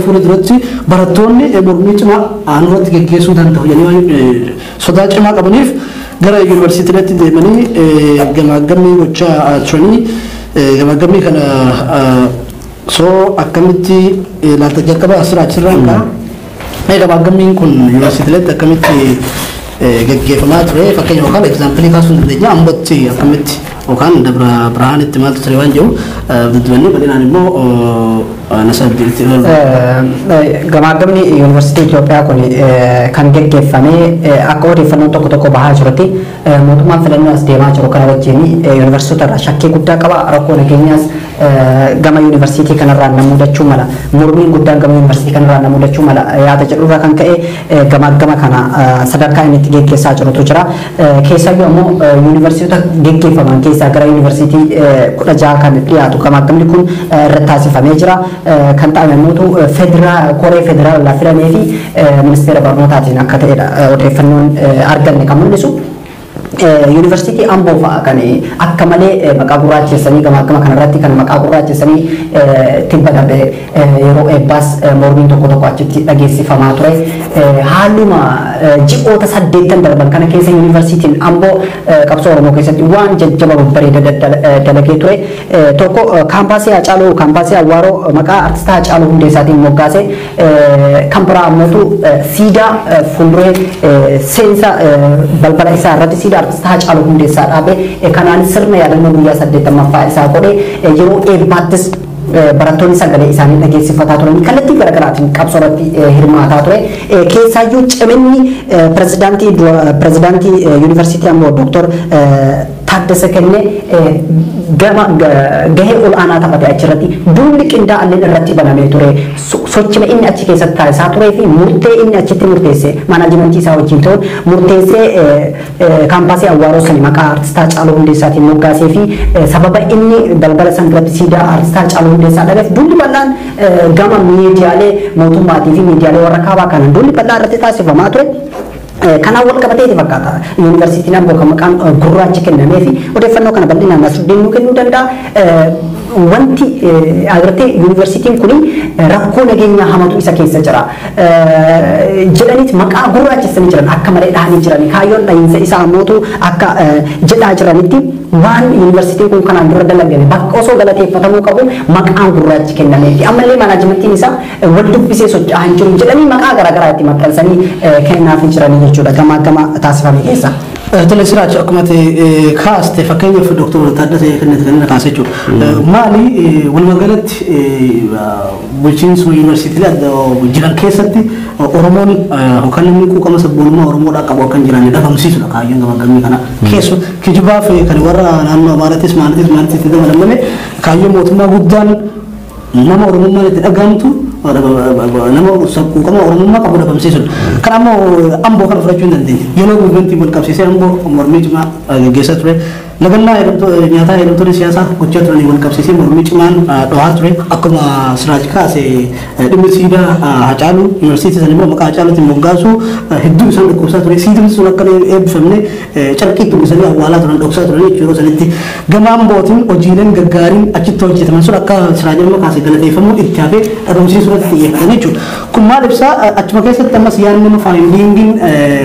A: fuulduratti barattoonni mormii cimaa aanurratti gaggeessuu danda'u jedhanii sodaa cimaa qabaniif gara yuunivarsiitiitti deemanii gamaaggamii gochaa turanii gamaaggamii kana soo akkamitti laata jalqaba asirraan kaa gamaaggammiin kun yuunivarsiitiitti akkamitti gaggeeffamaa ture fakkeenya yookaan egzaampilii kaasuun dandeenya Ambootti akkamitti yookaan Dabra Birhaanitti maaltu ture waan jiru duddubanni bal'inaan immoo nasab jirti.
C: Gamaagamni yuunivarsiitii Itoophiyaa kun kan geggeeffame akka odeeffannoo tokko tokko bahaa jirutti mootummaan filannoo as deemaa jiru kana wajjin yuunivarsiitota irraa shakkii guddaa qaba. Rakkoo nageenyaas gama yuunivarsiitii kanarraa nama mudachuu mala. Mormiin guddaan gama yuunivarsiitii kanarraa nama mudachuu mala. Yaada jedhurraa kan ka'e gamaagama kana sadarkaa inni itti geggeessaa jirutu jira. Keessaayyuu ammoo yuunivarsiitota geggeeffaman keessaa gara yuunivarsiitii 16 kan dhiyaatu gamaagamni kun irratti taasifamee jira. Kan ta'an immoo koree federaalaa filamee fi ministeera barnootaatiin akka ta'edha odeeffannoon arganne kan mul'isu. Yuunivarsiitii Amboo fa'aa kan akka malee maqaa gurraachessanii gamaagama kanarratti kan maqaa gurraachessanii tibba darbe yeroo eebbaas mormiin tokko tokko achitti dhageessifamaa ture. Haaluma ji'oota 8 darban kana keessa yuunivarsiitiin Amboo qabsoo Oromoo keessatti waan jajjaba babbareeda dalagee ture. Tokko kaampaasii Hacaaluu kaampaasii Awwaaroo maqaa artistaa Hacaaluu Hundeessaatiin moggaase kan biraa ammoo siidaa fuulduree seensa balbala isaa irratti siidaa artistaa Hacaaluu Hundeessaa dhaabee kanaan sirna yaadannoo guyyaa 80ffaa isaa godhee yeroo eebbaattis barattoonni sagalee isaanii dhageessifataa turan kallattii garaagaraatiin qabsoo irratti hirmaataa ture. Keessaayyuu ciminni pirezidaantii yuunivarsiitii Amboo Dooktor Taaddasee Kennee gahee ol'aanaa taphate achirratti duulli qindaa'aan irratti banamee ture. Sochima inni achi keessatti taasisaa turee fi murtee inni achitti murteesse manaajimentii isaa wajjin ta'uun murteessee kaampaasii Awwaaroo sani maqaa artistaa Hacaaluu Hundeessaatiin moggaasee fi sababa inni balbala san duratti siidaa artistaa Hacaaluu Hundeessaa dhabeef duulli bal'aan gama miidiyaalee mootummaatii fi miidiyaalee warra kaabaa kanan duulli bal'aan irratti taasifamaa ture. Kanaan wal qabateeti fakkaata yuunivarsiitiin Amboo kan maqaan gurraachi kennamee fi odeeffannoo kana bal'inaan Nasruddin nuu kennuu danda'a. Wanti agartee yuunivarsiitiin kun rakkoo nageenyaa hamatu isa keessa jira. Jedhaniit maqaa gurraachessanii jiran akka malee dhahanii jiran kaayyoon dhahiinsa isaa ammootu akka jedhaa jiranitti waan yuunivarsiitiin kun kanaan dura dalagame bakka osoo galateeffatamuu qabu maqaan gurraachi kennamee fi ammallee manaajimentiin isaa wal dubbisee socho'aa hin jiru jedhanii maqaa garaagaraa itti maxxansanii kennaafii jiranii jechuudha gama taasifame keessa.
A: Telesiraach akkuma kaaste fakkeenyaaf Dooktor Taaddasee Kennee kan kaasee jiru. Maali walumaa galatti bulchiinsa yuunivarsiitiilee adda jiran keessatti Oromoon yookaan namni quuqama sabboonummaa Oromoodhaa qabu akka hin jiraanne dhabamsiisudha kaayyoon gamaaggamii kana. Keessu kijibaaf kan warra naannoo Amaaraattis maalitti dabalamame kaayyoon mootummaa guddaan nama Oromummaan itti dhagahamtu nama quuqama Oromummaa qabu dhabamsiisudha. Kan ammoo Amboo kana fudhachuu hin dandeenye. Yeroo gurgurtii wal qabsiisee Amboo mormii cimaa gaggeessaa ture. Lagannaa nyaataa hidhamtoonni siyaasaa gochaa turanii wal qabsiisee mormii cimaan dhohaa ture. Akkuma Siraaj kaase dhimmi siidaa Hacaaluu yuunivarsiitii san immoo maqaa Hacaaluutiin moggaasu hedduu isaan dhukkubsaa ture. Siidaan sun akka eebbifamne carqii tubbisanii awwaalaa turan dhoksaa turanii yeroo sanitti gama Ambootiin hojiileen gaggaariin achitti hojjetaman sun akka Siraaj immoo kaase galateeffamuu itti hafee dhabamsiisuu irratti xiyyeeffatan jechuudha. Kun maal ibsaa achuma keessatti ammas yaadni nama faayindiingiin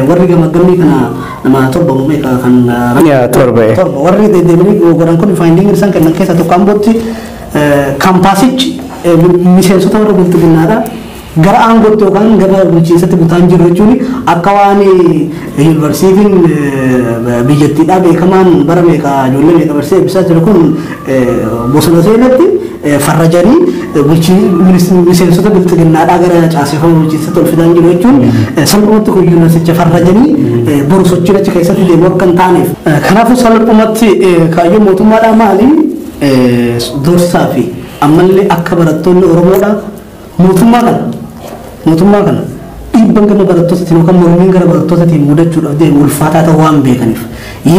A: warri gamaaggamii kana nama torba uumee kan
B: torba
A: warri deebiin godhan kun faayindiingiin isaan kennan keessaa tokko Ambootti kaampaasichi miseensota warra bultuminaadha. Gara aangootti yookaan gara bulchiinsatti butaan jiru jechuun akka waan yuunivarsiitiin biyyattiidhaa beekamaan bara meeqa ijoollee meeqa barsiisee eebbisaa jiru kun bosona seenatti farrajanii miseensota bultuminaadhaa gara caaseffama bulchiinsatti ol fidaan jiru jechuun salphumatti kun yuunivarsiicha farrajanii boru sochiin achi keessatti deemu akka hin taaneef. Kanaafuu salphumatti kaayyoon mootummaadhaa maali? Doorsisaa fi ammallee akka barattoonni Oromoodhaa mootummaa kana dhiibbaan gama barattootatiin yookaan mormiin gara barattootatiin mudachuudhaaf deemu ulfaataa ta'uu waan beekaniif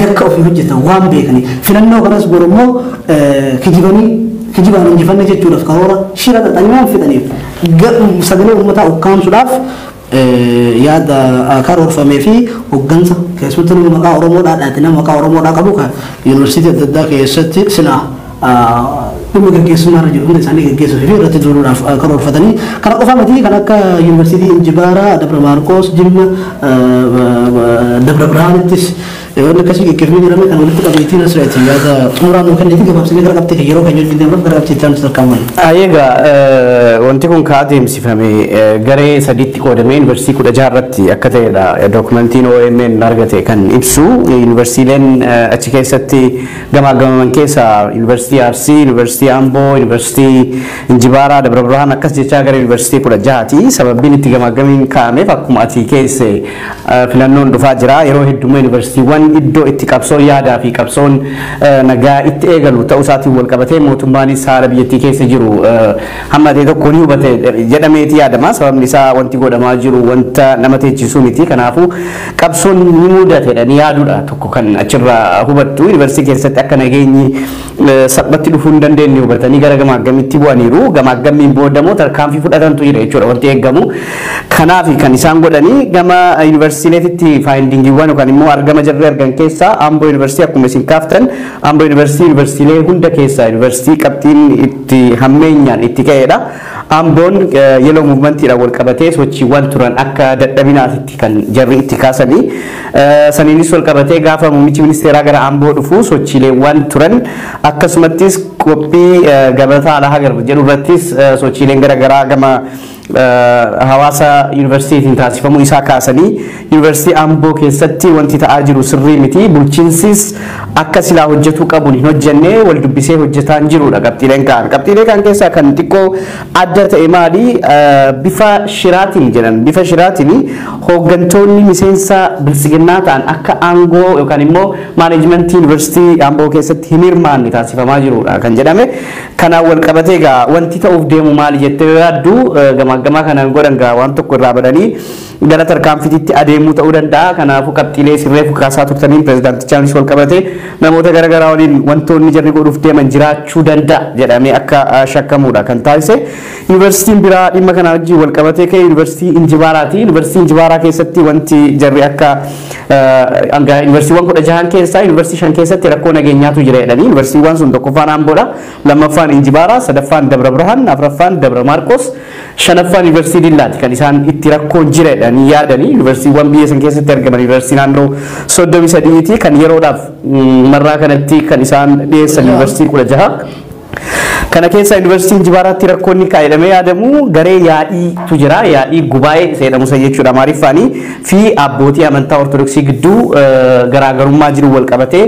A: yakka ofii hojjetan waan beekaniif filannoo kanas borommoo kijibaan injifanne jechuudhaaf karoora shira xaxanii waan fixaniif sagalee uummataa ukkaamsuudhaaf yaada karoorfamee fi hooggansa keessumattuu nama maqaa Oromoodhaa dhaate nama maqaa Oromoodhaa qabu kan yuunivarsiitii adda addaa keessatti silaa dhimma gaggeessummaarra jiru hunda isaanii gaggeessuu fi irratti duuluudhaaf karoorfatanii kana qofa miti kan akka yuunivarsiitii Injibaaraa, Dabra Maarqoos, Jimma, Dabra Birhaanittis wanni akkasii kifni jirame kan walitti qabeetiin asirratti yaada xumuraan nu kenneeti gabaabsinee gara qabxii yeroo kan hojii deemnu gara qabxii itti sarkaman.
B: Egaa wanti kun kaa deemsifame garee sadiitti qoodamee yuunivarsiitii 16 irratti akka ta'edha dookumentiin OMN argate kan ibsu yuunivarsiitiileen achi keessatti gamaagaman keessaa yuunivarsiitii Arsii, yuunivarsiitii Amboo, yuunivarsiitii Injibaaraa, Dabra Birhaan akkas jechaa gara yuunivarsiitii 16ti. Sababbiin itti gamaagamiin kaa'ameef akkuma ati keesse filannoon dhufaa jira yeroo heddummaa yuunivarsiitiiwwan iddoo itti qabsoon yaadaa fi qabsoon nagaa itti eegalu ta'uu isaatiin wal qabatee mootummaanis haala biyyattii keessa jiru hamma ta'e tokko ni hubate jedhameeti yaadama. Sababni isaa wanti godhamaa jiru wanta nama teechisu miti. Kanaafuu qabsoon ni mudatedha ni yaaduudha tokko kan achirraa hubattu yuunivarsiitii keessatti akka nageenyi saphatti dhufuu hin dandeenye hubatanii gara gamaagamiitti bu'aniiru. Gamaagamiin booddamoo tarkaanfii fudhatantu jira jechuudha wanti eeggamu. Kanaaf kan isaan godhanii gama yuunivarsiitiitti faayindingiiwwan yookaan immoo argama jarri argan keessaa Amboo yuunivarsiitii akkuma isin kaaftan Amboo yuunivarsiitiilee hunda keessaa yuunivarsiitii qabxiin itti hammeenyaan itti ka'edha. Amboon yeloo muuvmentiidhaan wal qabatee sochiiwwan turan akka dadhabinaatitti kan jarri itti kaasanii saniinis wal qabatee gaafa muummichi ministeeraa gara Amboo dhufu sochiileewwan turan akkasumattis qophii gabataa alaa hagar jedhu irrattis sochiileen garaagaraa gama hawaasa yuunivarsiitiin taasifamuu isaa kaasanii yuunivarsiitii Amboo keessatti wanti ta'aa jiru sirrii miti bulchiinsis akka silaa hojjetuu qabuun hin hojjenne wal dubbisee hojjetaa hin jirudha qabxiileen kaan keessaa kan xiqqoo adda ta'e maali bifa shiraatiin jedhan bifa shiraatiin hooggantoonni miseensa bilisiginnaa ta'an akka aangoo yookaan immoo maaneejmentii yuunivarsiitii Amboo keessatti hin hirmaanne taasifamaa jirudha kan jedhame. Kanaan wal qabatee egaa wanti ta'uuf deemu maali jettee yaaddu gama kanaan godhan waan tokko irraa badanii gara tarkaanfiitti adeemuu ta'uu danda'a. Kanaafuu qabxiilee sirreef kaasaa turtaniin pirezidaantichaanis wal qabatee namoota garaagaraa waliin wantoonni jarri godhuuf deeman jiraachuu danda'a jedhamee akka shakkamudha kan taasise. Yuunivarsiitiin biraa dhimma kana wajjin wal qabatee ka'e yuunivarsiitii Injibaaraati. Yuunivarsiitii Injibaaraa keessatti wanti jarri akka yuunivarsiitiiwwan 16 keessaa yuunivarsiitii 5 keessatti rakkoo nageenyaatu jira jedhanii yuunivarsiitiiwwan sun tokkoffaan Amboodha, lammaffaan Injibaaraa, sadaffaan Dabra Birhaan, afuraffaan Dabra Maarqos, shanaffaan yuunivarsiitii Dillaati kan isaan itti rakkoon jira jedhanii yaadanii yuunivarsiitiiwwan biyya san keessatti argaman yuunivarsiitii naannoo 33ti kan yeroodhaaf marraa kanatti kan isaan dhiyeessan yuunivarsiitii 16. Kana keessa yuunivarsiitii Injibaaraatti rakkoonni kaa'edhamee yaadamu garee yaa'iitu jira. Yaa'ii gubaa'ee seedhamu jechuudha Amaariffaanii fi abbootii amantaa Ortodoksii gidduu garaagarummaa jiru wal qabatee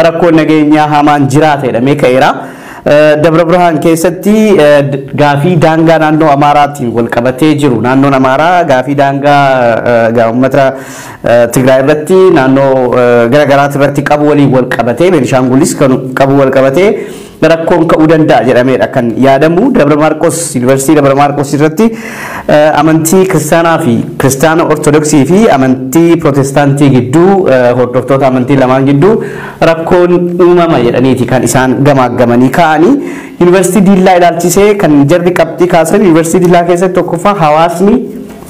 B: rakkoon nageenyaa hamaan jiraata jedhamee ka'eera. Dabra Birhaan keessatti gaafii daangaa naannoo Amaaraatiin wal qabatee jiru. Naannoon Amaaraa gaafii daangaa uummata Tigraay irratti naannoo garaagaraati irratti qabu waliin wal qabatee Beenishaangulis kan qabu wal qabatee rakkoon ka'uu danda'a jedhameedha kan yaadamu. Dabra Maarqos yuunivarsiitii Dabra Maarqos irratti amantii kiristaanaa fi kiristaana ortodoksii fi amantii pirootestaantii gidduu hordoftoota amantii lamaan gidduu rakkoon uumama jedhaniiti kan isaan gamaagamanii ka'anii. Yuunivarsiitii Dillaa ilaalchisee kan jarri qabxii kaasan yuunivarsiitii Dillaa keessatti tokkoffaa hawaasni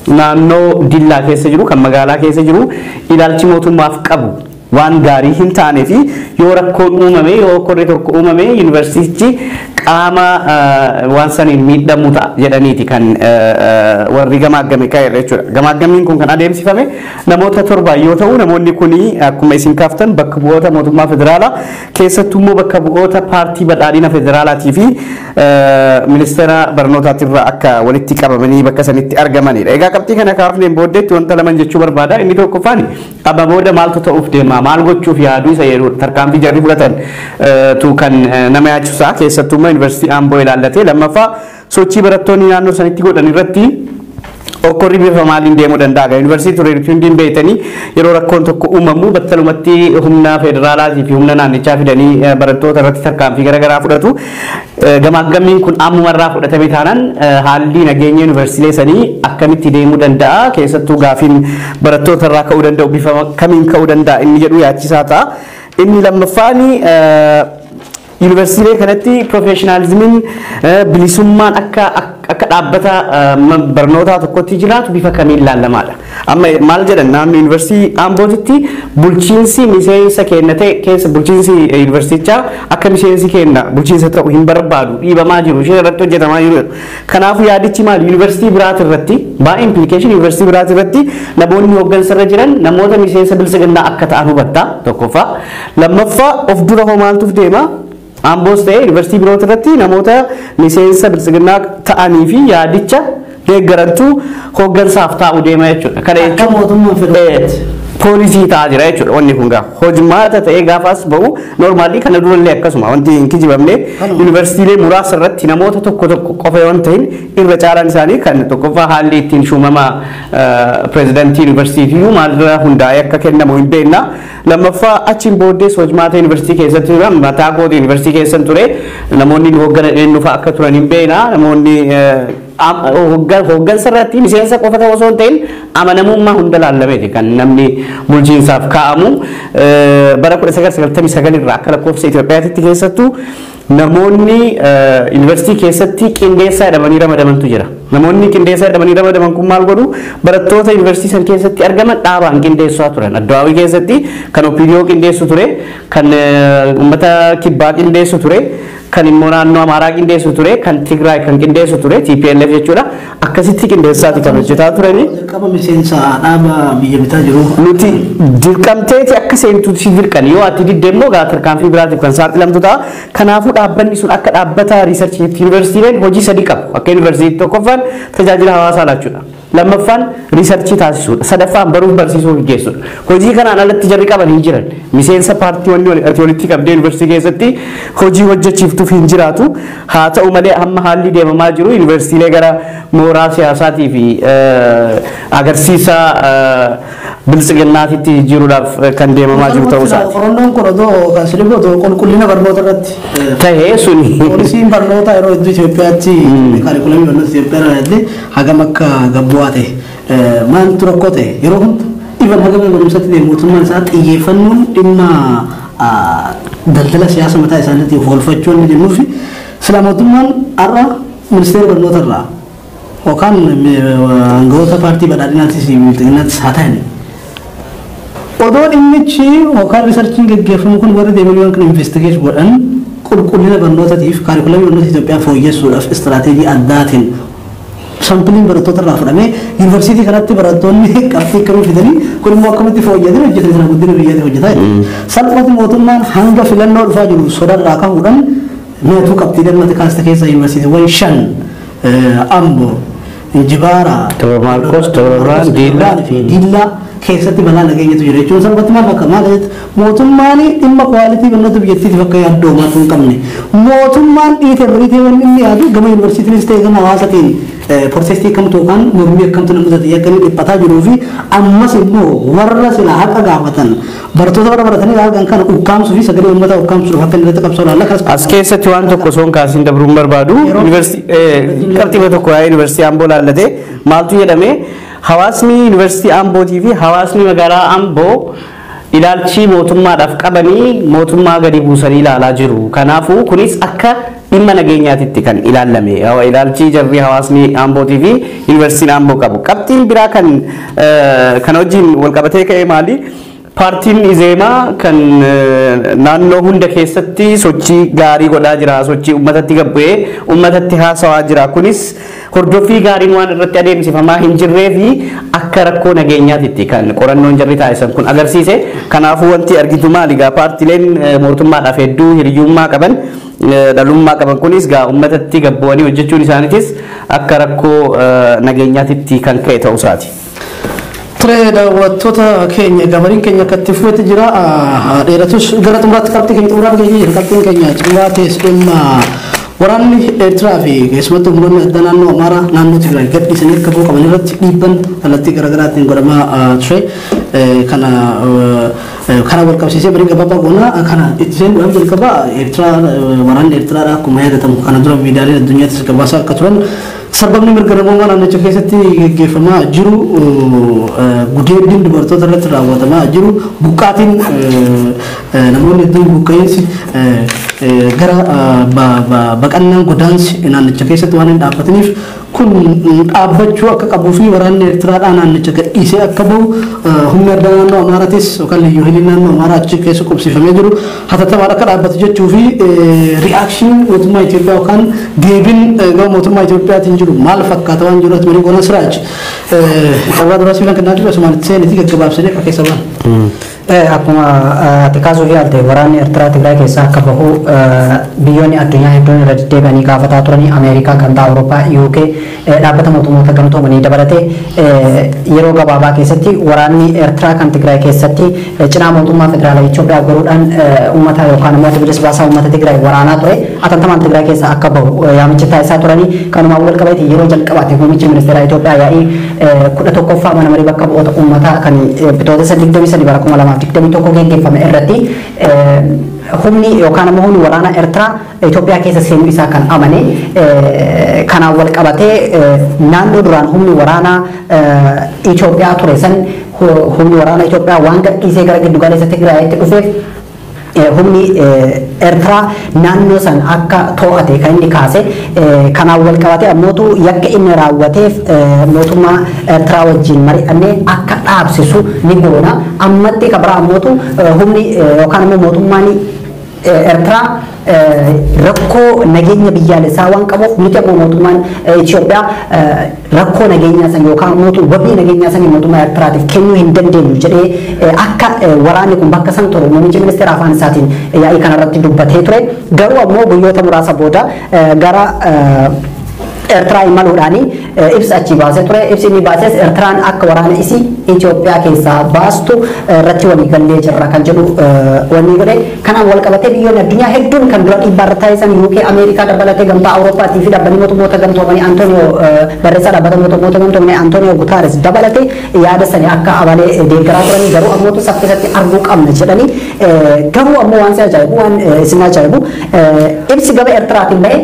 B: naannoo Dillaa keessa jiru kan magaalaa keessa jiru ilaalchi mootummaaf qabu waan gaarii hin taane fi yoo rakkoon uumame yoo korri tokko uumame yuunivarsiitichi qaama waan saniin miidhamu ta'a jedhaniiti kan warri gamaagame ka'eera jechuudha. Gamaagamiin kun kan adeemsifame namoota 7 yoo ta'u namoonni kuni akkuma isin kaaftan bakka bu'oota mootummaa federaalaa keessattuu immoo bakka bu'oota paartii badhaadhina federaalaatii fi ministeera barnootaatirraa akka walitti qabamanii bakka sanitti argamanidha. Egaa qabxii kana kaafneen booddeetti wanta lama jechuu barbaada. Inni tokkoffaan amma booda maaltu ta'uuf deema maal gochuuf yaaduu isa jedhu tarkaanfii jarri fudhatan tu kan nama yaachisaa keessattuu yuunivarsiitii Amboo ilaallatee lammaffaa sochii barattoonni naannoo sanitti godhan irratti okkorri bifa maaliin deemuu danda'a. Yuunivarsiitii Tureetti hundiin beeytanii yeroo rakkoon tokko uumamu battalumatti humna federaalaatii fi humna naannichaa fidanii barattoota irratti tarkaanfii garaagaraa fudhatu. Gamaagamiin kun ammumarraa fudhatame taanaan haalli nageenya yuunivarsiitii sanii akkamitti deemuu danda'a keessattuu gaafiin barattoota irraa ka'uu danda'u bifa kamiin ka'uu danda'a inni jedhu yaachisaa ta'a. Inni lammaffaan yuunivarsiitii kanatti professionalizimiin bilisummaan akka dhaabbata barnootaa tokkotti jiraatu bifa kamiin ilaalamaadha. Amma maal jedhan naannoo yuunivarsiitii Ambootitti bulchiinsi miseensa kennate keessa bulchiinsi yuunivarsiitichaa akka miseensi kenna bulchiinsa ta'u hin barbaadu dhiibamaa jiru ishee irratti hojjetamaa jiru. Kanaafuu yaadichi maal yuunivarsiitii biraati irratti baa implication yuunivarsiitii biraati irratti namoonni hooggansarra jiran namoota miseensa bilisiginnaa akka ta'an hubatta tokkoffaa. Lammaffaa of dura hoo maaltuuf deema Amboos ta'e yuunivarsiitii birooti irratti namoota miseensa bilisiginnaa ta'anii fi yaadicha deeggarantu hooggansaaf taa'u deema jechuudha. Kana jechuun poolisii ta'aa jira jechuudha wanni kun gaa hojimaata ta'ee gaafaas bahu noormaalii kana durallee akkasuma wanti hin kijibamne yuunivarsiitiilee muraasa irratti namoota tokko tokko qofa yoo ta'in irra caalaan isaanii kan tokkoffaa haalli ittiin shuumama pireezidantii yuunivarsiitii maalirra hundaa'ee akka kennamu hin beekna. Lammaffaa achiin booddees hojimaata yuunivarsiitii keessatti ture mataa kooti yuunivarsiitii keessan ture namoonni hooggana eenyuufaa akka turan hin beekna namoonni hooggansa irratti miseensa qofa ta'uu osoo hin ta'in amanamummaa hunda laallameeti kan namni bulchiinsaaf kaa'amu bara 1999 irraa akka lakkoofsa Itoophiyaatti keessattuu namoonni yuunivarsiitii keessatti qindeessaa jedhamanii ramadamantu jira. Namoonni qindeessaa jedhamanii ramadaman kun maal godhu barattoota yuunivarsiitii san keessatti argaman dhaabaan qindeessaa turan. Addawaawii keessatti kan OPDO qindeessu ture, kan uummata kibbaa qindeessu ture, kan immoo naannoo Amaaraa qindeessu ture, kan Tigraay kan qindeessu ture, TPLF jechuudha. Akkasitti qindeessaati kan hojjetaa turani.
A: Dirqama miseensa dhaaba biyya bitaa jiru.
B: Nuti dirqamteeti akka seentuutti si dirqan yoo ati didde immoo tarkaanfii biraatiif kan saaxilamtu ta'a. Kanaafuu dhaabbanni sun akka dhaabbata riisarchii yuunivarsiitiileen hojii sadii qabu. Akka yuunivarsiitii tokkoffaan tajaajila hawaasaa laachuudha. Lammaffaan riisarchii taasisuudha. Sadaffaan baruuf barsiisuu gaggeessuudha. Hojii kanaan alatti jarri qaban hin jiran. Miseensa paartii walitti qabdee yuunivarsiitii keessatti hojii hojjechiiftuuf hin jiraatu. Haa ta'u malee amma haalli deemamaa jiru yuunivarsiitiilee gara mooraa siyaasaatii fi agarsiisa bilisiginnaatitti jiruudhaaf kan deemamaa jiru ta'uu isaati.
A: Qorannoon kun odoo kan sirriitti qulqullina barnoota irratti
B: ta'ee suni.
A: Poolisiin barnoota yeroo hedduu Itoophiyaatti kaarikulamii barnoota Itoophiyaa irratti hagam akka gabbu'aa ta'e maaltu rakkoo ta'e yeroo hunda dhiibbaan hagam barumsatti deemu mootummaan isaa xiyyeeffannoon dhimma daldala siyaasa mataa isaaniitti oolfachuu inni jennuu fi sila mootummaan har'a ministeera barnoota irraa yookaan aangawoota paartii badhaadhinaattis bilisiginnaattis haa ta'ani. Odoo dhimmichi yookaan riisarchiin gaggeeffamu kun warri deemanii waan kana investigeet godhan qulqullina barnootaatiif kaarikulamii barnoota Itoophiyaa fooyyessuudhaaf istiraatiijii addaatiin sampiliin barattoota irraa fudhamee yuunivarsiitii kanatti barattoonni qabxii akkamii fidanii kun immoo akkamitti fooyyatanii hojjetan sana guddina biyyaatti hojjetaa jiru. Salphatti mootummaan hanga filannoo dhufaa jiru sodarraa ka'uudhaan meetuu qabxii dalmata kaasta keessa yuunivarsiitiiwwan 5 Amboo, Injibaara,
B: Maarqos, Tooraan,
A: Diillaa keessatti balaa nageenyatu jira jechuun salphatti maal akka maal mootummaan dhimma kwaalitii barnoota biyyattiitiif akka yaaddoomaa hin qabne mootummaan dhiitee wanni inni yaadu gama yuunivarsiitiinis ta'e gama hawaasatiin protestii akkamtu yookaan mormii akkamtu namoota ta'e akka inni dhiphataa jiruu fi ammas immoo warra sila haqa gaafatan barattoota warra baratanii argan kana ukkaamsuu fi sagalee uummataa ukkaamsuuf akka inni irratti qabsoo laalla.
B: As keessatti waan tokko soon kaasiin dabruun barbaadu qabxiima tokko yuunivarsiitii Amboo laallatee maaltu jedhame hawaasni yuunivarsiitii Ambootii fi hawaasni magaalaa Amboo ilaalchi mootummaadhaaf qabanii mootummaa gadi buusanii ilaalaa jiru. Kanaafuu kunis akka dhimma nageenyaatitti kan ilaalame ilaalchi jarri hawaasni Ambootii fi yuunivarsiitiin Amboo qabu. Qabxiin biraa kan wajjin wal qabatee ka'e maali? Paartiin Izeemaa kan naannoo hunda keessatti sochii gaarii godhaa jira, sochii uummatatti gabbu'ee uummatatti haasawaa jira. Kunis hordoffii gaariin waan irratti adeemsifamaa hin jirree fi akka rakkoo nageenyaatitti kan qorannoon jarri taasisan kun agarsiise. Kanaafuu wanti argitu maali gaa paartiileen mootummaadhaaf hedduu hiriyyummaa qaban dhalummaa qaban kunis gaa uummatatti gabbu'anii hojjechuun isaaniitis akka rakkoo nageenyaatitti kan ka'e ta'uu isaati.
A: Ture daawwattoota keenya gabariin keenya akkatti fufetti jira dheeratus gara xumuraatti qabxii keenya xumuraa gahee jira qabxiin keenya xumuraa ta'es dhimma waraanni Eertiraa fi keessumattuu humnoonni addaa naannoo Amaaraa naannoo Tigraay gadhiisanii akka qaban irratti dhiibban kallattii garaagaraatiin godhamaa ture kana wal qabsiisee barii gabaabaa goonaa kana itti seenuudhaan jalqabaa Eertiraa waraanni Eertiraadhaa akkuma yaadatamu kana dura miidiyaaleen addunyaattis gabaasaa akka turan sababni mirga namummaa naannicha keessatti gaggeeffamaa jiru gudeeddiin dubartoota irratti raawwatamaa jiru buqqaatiin namoonni hedduun buqqa'insi gara baqannaan godaansi naannicha keessatti waan hin dhaabbataniif kun dhaabbachuu akka qabuu fi waraanni Eertiraadhaa naannicha gadhiisee akka bahu humni addaa naannoo Amaaraatis yookaan liyyuu hiliin naannoo Amaaraa achi keessa qubsiifamee jiru hatattamaan akka dhaabbatu jechuu fi ri'aakshinii mootummaa Itoophiyaa yookaan deebiin gama mootummaa Itoophiyaatiin jiru maal fakkaata waan jiru ati goona Siraaj qabaa duraa sibiilaan kennaa jiru asumaanitti seeniti gaggabaabsanii akka keessa ba'an.
C: Akkuma ati kaasuu yaalte waraanni Eertiraa Tigraay keessaa akka bahu biyyoonni addunyaa hedduun irra deddeebi'anii gaafataa turanii Ameerikaa, Gamtaa Awurooppaa, UK dhaabbata mootummoota gamtoomanii dabalatee yeroo gabaabaa keessatti waraanni Eertiraa kan Tigraay keessatti cinaa mootummaa federaalaa Itoophiyaa godhuudhaan uummata yookaan immoo bilisa baasaa uummata Tigraay waraanaa ture. Atattamaan Tigraay keessaa akka bahu yaamicha taasisaa turanii kanumaan wal qabate yeroo jalqabaate muummichi ministeera Itoophiyaa yaa'ii 11ffaa mana marii bakka bu'oota uummataa kan bitootessa 23 bara 2021 gaggeeffame irratti humni yookaan immoo humni waraana Eertiraa Itoophiyaa keessa seenuu isaa kan amane kanaan wal qabatee naannoo duraan humni waraanaa Itoophiyaa ture san humni waraana Itoophiyaa waan gadhiisee gara giddu galeessa Tigraayitti dhufeef humni Eertiraa naannoo san akka to'ate kan inni kaase kanaan wal qabatee ammootu yakka inni raawwateef mootummaa Eertiraa wajjin mari'annee akka dhaabsisu ni goona ammatti kabira ammootu humni yookaan immoo mootummaan Eertiraa rakkoo nageenya biyyaalessaa waan qabuuf nuti ammoo mootummaan Itoophiyaa rakkoo nageenyaa san yookaan mootummaa wabii nageenyaa san mootummaa Eertiraatiif kennuu hin dandeenyu jedhee akka waraanni kun bakka san turu muummichi ministeera afaan isaatiin yaa'ii kanarratti dubbatee ture garuu ammoo guyyoota muraasa booda gara Eertiraa imaluudhaani ibsa achi baasee ture ibsi inni baases Eertiraan akka waraana isii Itoophiyaa keessaa baastu irratti walii gallee jirra kan jedhu wanni godhe kanaan wal qabatee biyyoonni addunyaa hedduun kan dura dhiibbaa irra taasisan UK Ameerikaa dabalatee gamtaa Awurooppaatii fi dhaabbanni mootummoota gamtoomanii Antooniyoo barreessaa dhaabbata mootummoota gamtoomanii Antooniyoo Gutaares dabalatee yaada sanii akka abalee deeggaraa turanii garuu ammootu saffisatti arguu qabna jedhanii garuu ammoo waan si ajaa'ibu waan isin ajaa'ibu ibsi gaba Eertiraatiin ba'e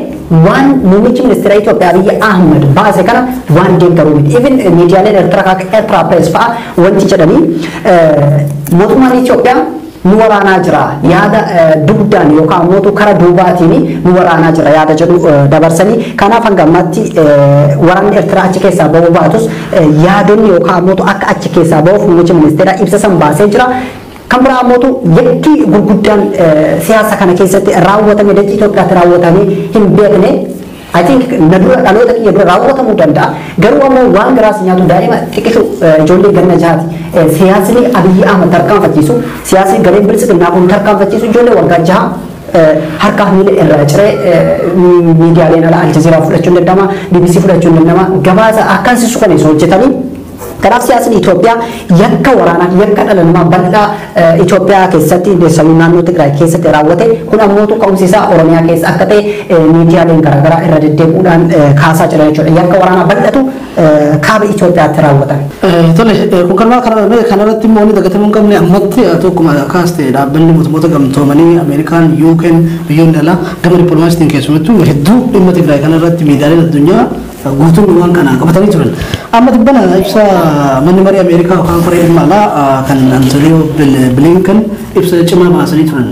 C: waan muummichi ministeera Itoophiyaa Abiy Ahmed baase kana waan deeggaruu miti even miidiyaaleen Eertiraa Press fa'a wanti jedhanii mootummaan Itoophiyaa nu waraanaa jira yaada dugdaan yookaan mootu kara duubaatiin nu waraanaa jira yaada jedhu dabarsanii kanaaf hanga ammaatti waraanni Eertiraa achi keessaa bahuu baatus yaadonni yookaan mootu akka achi keessaa bahuuf muummichi ministeera ibsa san baasee jira. Kan biraa mootu yakki gurguddaan siyaasa kana keessatti raawwatame dachii Itoophiyaatti raawwatamee hin beekne I think nadura dhaloota kiyya dura raawwatamuu danda'a garuu ammoo waan garaas nyaatu daa'ima xiqqishu ijoollee ganna jahaati siyaasni Abiy Ahmed tarkaanfachiisu siyaasni gareen bilisiginnaa kun tarkaanfachiisu ijoollee waggaa jaha harkaa miila irraa ciree miidiyaaleen ala Aljazeeraa fudhachuun danda'ama BBC fudhachuun danda'ama gabaasa akkasisu kan isa hojjetanii kanaaf siyaasni Itoophiyaa yakka waraanaa yakka dhala namaa bal'aa Itoophiyaa keessatti deessanii naannoo Tigraay keessatti raawwate kun ammoo ka'umsi isaa Oromiyaa keessa akka ta'e miidiyaaleen garaagaraa irra deddeebi'uudhaan kaasaa jira jechuudha yakka waraanaa bal'atu kaaba Itoophiyaatti raawwatame.
A: Tole kun kanarratti immoo ni dagatamuu hin qabne ammatti tokkuma kaaste dhaabbanni mootummoota gamtoomanii Ameerikaan UK biyyoonni alaa gama dippiloomaasiitiin keessumattuu hedduu dhimma Tigraay kanarratti miidiyaaleen addunyaa guutuun waan kana qabatanii turan. Amma dibbana ibsa manni marii Ameerikaa yookaan koree dhimma alaa kan Antoniyo Blinken ibsa cimaa baasanii turan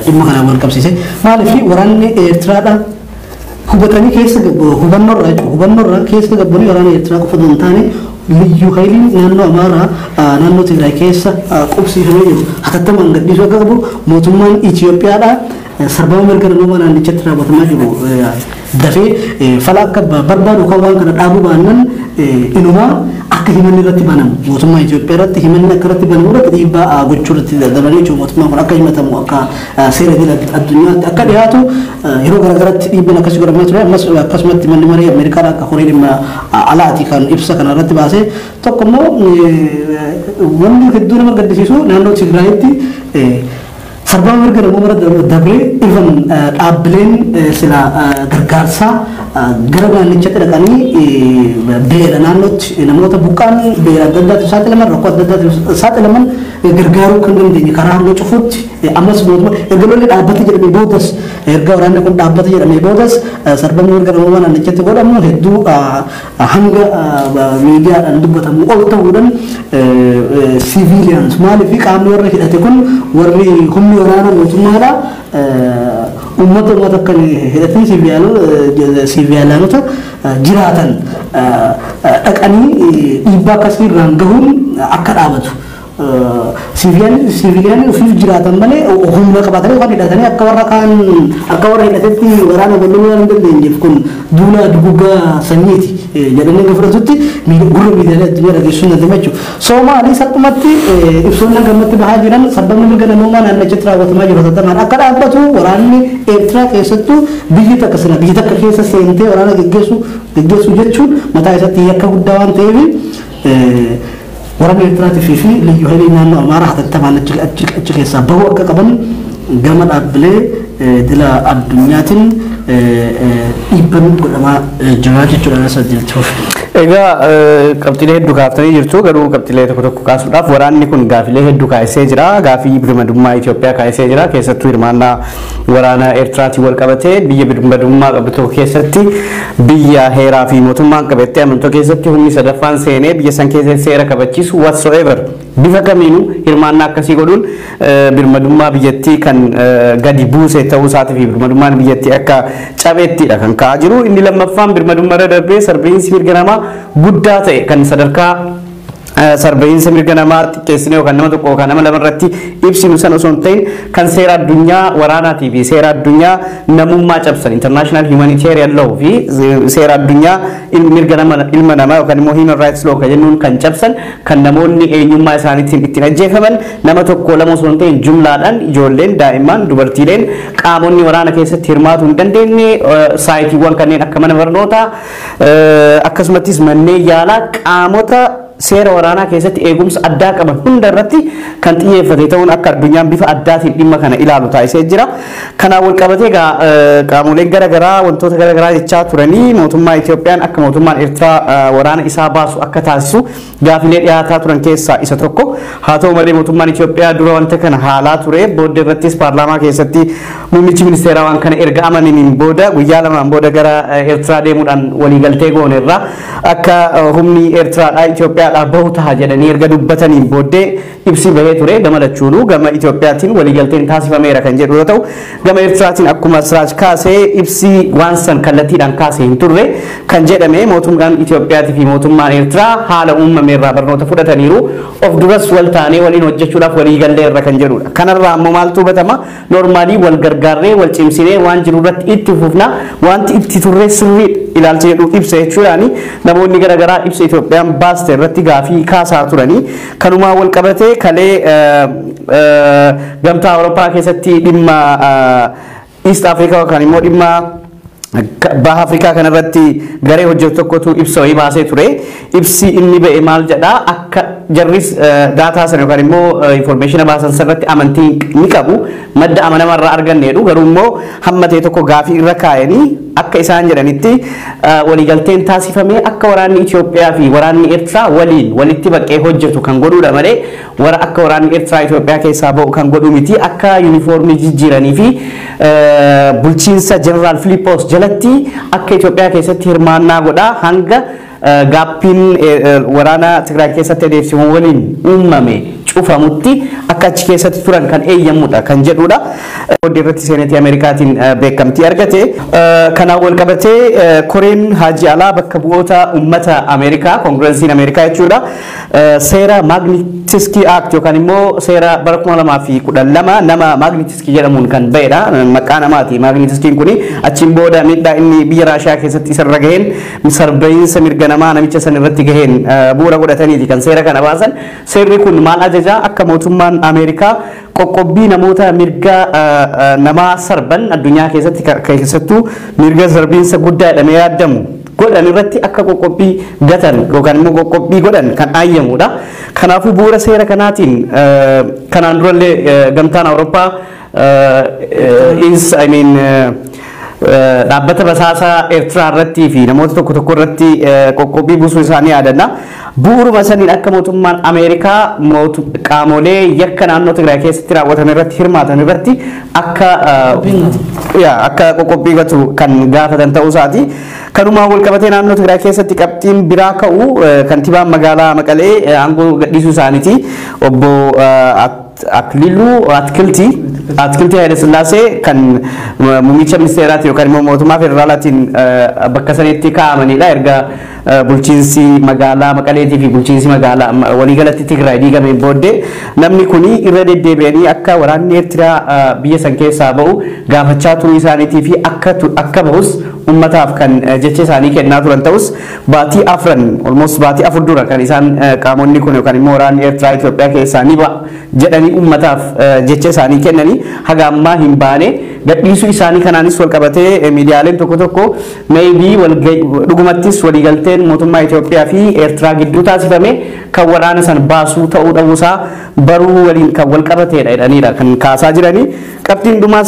A: dhimma kana wal qabsiise. Maaliif waraanni Eertiraadha hubatanii keessa hubannoorraa keessa gabbanii waraana Eertiraa qofa osoo hin taane liyyuu hayiliin naannoo Amaaraa naannoo Tigraay keessa qubsiifamee jiru. Hatattamaan gadhiisuu akka qabu mootummaan Itoophiyaadha sarbama mirga namummaa naannichatti raawwatamaa jiru. Dafee fala akka barbaadu kan waan kana dhaabuu baannan inumaa akka himanni irratti banamu mootummaa Itoophiyaa irratti himanni akka irratti banamu irratti dhiibbaa gochuu irratti dabalanii jiru mootummaan kun akka himatamu akka seera idil addunyaatti akka dhiyaatu yeroo garaagaraatti dhiibbaan akkasii godhamaa ture ammas akkasumatti manni marii Ameerikaadhaa akka koree dhimma alaati kan ibsa kana irratti baasee tokko immoo wanni hedduu nama gaddisiisu naannoo Tigraayitti Sarbaa mirga namoota dabree even dhaabbileen sila gargaarsaa gara naannichatti dhaqanii beela naannootti namoota buqqaan beela adda addaatu saaxilaman rakkoo adda addaatu saaxilaman gargaaruu kan dandeenye karaa hanga cufuutti ammas mootummaa erga lolli dhaabbate jedhamee boodas erga waraanni kun dhaabbate jedhamee boodas sarbaa mirga namoota naannichatti godhamu hedduu hanga miidiyaadhaan dubbatamu ol ta'uudhaan civilians maaliif qaamni warra hidhate kun warri humni waraana mootummaadha ummata kan hidhatanii siviilota jiraatan dhaqanii dhiibbaa akkasii irraan gahuun akka dhaabatu civilian ufiif jiraatan malee humna qabatanii waan hidhatanii akka warra hidhatetti waraana bal'oo waan dandeenyeef kun duula dugugaa sanyiiti jedhanii akka fudhatutti gurra miidiyaalee addunyaa dhageessuu danda'ama jechuudha. Soomaalii salphumatti ibsoonni gammatti bahaa jiran sababni mirga namummaa naannichatti raawwatamaa jiru tattamaan akka dhaabbatu waraanni Eertiraa keessattuu biyyi takka keessa seentee waraana geggeessu jechuun mataa isaatti yakka guddaa waan ta'eef waraana Eertiraatii fi liyyu hayilii naannoo Amaaraa hatattamaan achi keessaa bahuu akka qaban gama dhaabbilee dila addunyaatiin dhiibbaan godhamaa jira jechuudha nasa jirtuuf.
B: Egaa qabxiilee hedduu kaaftanii jirtu garuu qabxiilee tokko tokko kaasuudhaaf waraanni kun gaafilee hedduu kaasee jira gaafii birmadummaa Itoophiyaa kaasee jira keessattuu hirmaannaa waraana Eertiraatiin wal qabatee biyya birmadummaa qabdu tokko keessatti biyya heeraa fi mootummaan qabattee amantoota keessatti humni sadaffaan seenee biyya san keessatti seera kabachiisu whatsoever bifa kamiinuu hirmaannaa akkasii godhuun birmadummaa biyyattii kan gadi buuse ta'uu isaatii fi birmadummaan biyyattii akka cabeettidha kan ka'aa jiru inni lammaffaan birmadummaa irra darbee sarbiinsi mirga namaa guddaa ta'e kan sadarkaa sarbiinsa mirga namaa xiqqeessine yookaan nama tokko yookaan nama lama irratti ibsinu sana osoo hin ta'in kan seera addunyaa waraanaatii fi seera addunyaa namummaa cabsan international humanitarian law fi seera addunyaa mirga ilma namaa yookaan immoo human rights law kan jennuun kan cabsan kan namoonni eenyummaa isaaniitiin ittiin ajjeefaman nama tokko lama osoo hin ta'in jumlaadhaan ijoolleen daa'imman dubartiileen qaamonni waraana keessatti hirmaatuu hin dandeenye saayitiiwwan kanneen akka mana barnootaa akkasumattis manneen yaalaa qaamota seera waraanaa keessatti eegumsa addaa qaban hunda irratti kan xiyyeeffate ta'uun akka addunyaan bifa addaatiin dhimma kana ilaalu taasisee jira. Kanaan wal qabatee qaamoleen garaagaraa wantoota garaagaraa jechaa turanii mootummaa Itoophiyaan akka mootummaan Eertiraa waraana isaa baasu akka taasisu gaafilee dhiyaataa turan keessaa isa tokko. Haa ta'u malee mootummaan Itoophiyaa dura wanta kana haalaa ture booda irrattis paarlaamaa keessatti muummichi ministeeraa waan kana erga amananiin booda guyyaa lamaan booda gara Eertiraa deemuudhaan waliigaltee goonerraa akka humni Eertiraadhaa Itoophiyaa bahu taha jedhanii erga dubbataniin booddee ibsi bahee ture gama lachuunuu gama Itoophiyaatiin waliigalteen taasifameera kan jedhu yoo ta'u gama Eertiraatiin akkuma Siraaj kaasee ibsi waan san kallattiidhaan kaasee hin turre kan jedhame mootummaan Itoophiyaatii fi mootummaan Eertiraa haala uumame irraa barnoota fudhataniiru of duras wal taanee waliin hojjechuudhaaf waliigallee irra kan jedhudha. Kanarraa ammoo maaltu hubatama normaalii wal gargaarree wal cimsinee waan jiru irratti itti fufna wanti itti turre sirrii ilaalcha jedhu ibsa jechuudhaani namoonni garaagaraa ibsa Itoophiyaan baaste irratti gaafii kaasaa turanii kanumaa wal qabatee kalee gamtaa Awurooppaa keessatti dhimma East Africa yookaan immoo dhimma Baha Afrikaa kanarratti garee hojjetu tokkotu ibsa wayii baasee ture ibsi inni ba'e maal jedhaa akka jarris daataa sana yookaan immoo information baasan sanarratti amantii ni qabu madda amanamarraa arganneedhu garuu immoo hamma ta'e tokko gaafii irra kaayanii akka isaan jedhanitti waliigalteen taasifamee akka waraanni Itoophiyaa fi waraanni Eertiraa waliin walitti baqee hojjetu kan godhuudha malee akka waraanni Eertiraa Itoophiyaa keessaa ba'u kan godhu miti akka yuunifoormii jijjiiranii fi bulchiinsa Jeneraal Filiippoos jalatti akka Itoophiyaa keessatti hirmaannaa godhaa hanga gaappiin waraana Tigraay keessatti adeemsifamu waliin uumame cufamutti akka achi keessatti turan kan eeyyamudha kan jedhudha. Booddi irratti seenetii Ameerikaatiin beekamtii argate. Kanaan wal qabatee Koreen Haaji Alaa bakka bu'oota uummata Ameerikaa Koongireesiin Ameerikaa jechuudha. Seera Magnitsky Act yookaan immoo seera bara 2012 nama Magnitsky jedhamuun kan ba'edha. Maqaa namaati. Magnitsky'n kuni achiin booda miidhaa inni biyya Raashiyaa keessatti isarra gaheen sarbiinsa mirga namaa namicha san irratti gaheen bu'uura godhataniiti kan seera kana baasan. Seerri kun maal ajajaa akka mootummaan Ameerikaa qoqqobbii namoota mirga namaa sarban addunyaa keessatti keessattuu mirga sarbiinsa guddaa jedhamee yaadamu godhan irratti akka qoqqobbii gatan yookaan immoo qoqqobbii godhan kan ayyamudha. Kanaafuu bu'uura seera kanaatiin kanaan durallee gamtaan Awurooppaa is I mean dhaabbata basaasaa Eertiraa irratti fi namoota tokko tokko irratti qoqqobbii buusuu isaanii yaadanna. Bu'uuruma saniin akka mootummaan Ameerikaa qaamolee yakka naannoo Tigraay keessatti raawwatame irratti hirmaatan irratti akka qoqqobbii gatu kan gaafatan ta'uu isaati. Kanuma wal qabatee naannoo Tigraay keessatti qabxiin biraa ka'u kantiibaan magaalaa Maqalee aangoo gadhiisuu isaaniiti. Obbo Aklilu Atkilti Haile Sillaasee kan muummicha ministeeraati yookaan immoo mootummaa federaalaatiin bakka sanitti kaa'amanidha. Erga bulchiinsi magaalaa Maqaleetii fi bulchiinsi magaalaa waliigalatti Tigraay diigameen booddee namni kuni irra deddeebi'anii akka waraanni Eertiraa biyya san keessaa ba'u gaafachaa turuu isaaniitii fi akka bahus ummataaf kan jecha isaanii kennaa turan ta'us baatii afran almost baatii afur dura kan isaan qaamonni kun yookaan immoo waraanni Eertiraa Itoophiyaa keessaa ni ba'a jedhanii ummataaf jecha isaanii kennanii haga ammaa hin baane gadhiisuu isaanii kanaanis wal qabatee miidiyaaleen tokko tokko maybe dhugumattis waliigalteen mootummaa Itoophiyaa fi Eertiraa gidduu taasifame kan waraana san baasuu ta'uu dhabuusaa baruu waliin kan wal qabateedha jedhaniidha kan kaasaa jiranii. Qabxiin dhumaa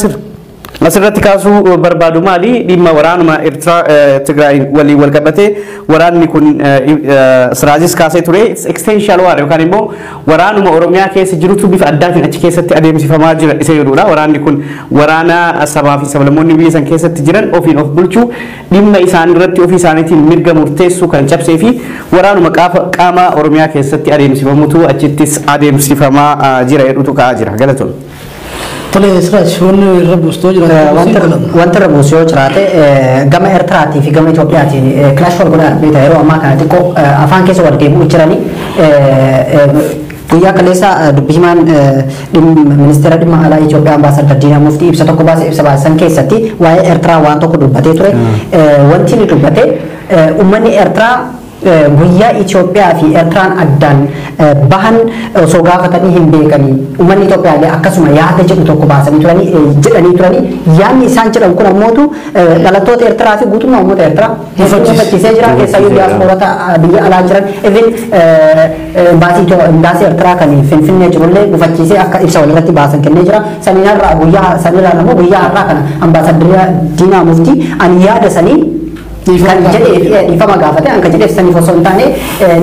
B: asirratti kaasuu barbaadu maali dhimma waraanuma Eertiraa Tigraay waliin wal qabatee waraanni kun Siraajis kaasee ture extension war yookaan immoo waraanuma Oromiyaa keessa jirutu bifa addaatiin achi keessatti adeemsifamaa jira isa jedhudha. Waraanni kun waraana sabaa fi sablammoonni biyya san keessatti jiran ofiin of bulchuu dhimma isaanii irratti ofii isaaniitiin mirga murteessuu kan cabsee fi waraanuma qaama Oromiyaa keessatti adeemsifamutu achittis adeemsifamaa jira jedhutu ka'aa jira. Galatoon.
A: Tole Siraaj wanni irra buustoo jira
C: wanta irra buusuu yoo jiraate gama Eertiraatii fi gama Itoophiyaatiin clash wal godhaa beekta yeroo ammaa kana xiqqoo afaan keessa wal deebi'uu jiranii guyyaa kaleessa dubbii himaan ministeera dhimma alaa Itoophiyaa ambaasaddar Diinaa Muftii ibsa tokko ibsa baasan keessatti waa'ee Eertiraa waan tokko dubbatee ture. Wanti inni dubbate uummanni Eertiraa guyyaa Itoophiyaa fi Eertiraan addaan bahan osoo gaafatanii hin beekanii uummanni Itoophiyaa illee akkasuma yaada jedhu tokko baasanii jedhanii turanii yaadni isaan jedhan kun ammootu dhalattoota Eertiraa fi guutummaa uummata Eertiraa hubachiisee jira. Keessayyuu diyaaspoorota biyya alaa jiran even baasii Eertiraa kan Finfinnee jirullee hubachiisee akka ibsa walirratti baasan kennee jira. Sanirraa immoo guyyaa har'aa kana ambaasaddar Diinaa Muftii ani yaada sanii kan jedhee ifama gaafate anka jedhee saniif osoo hin taane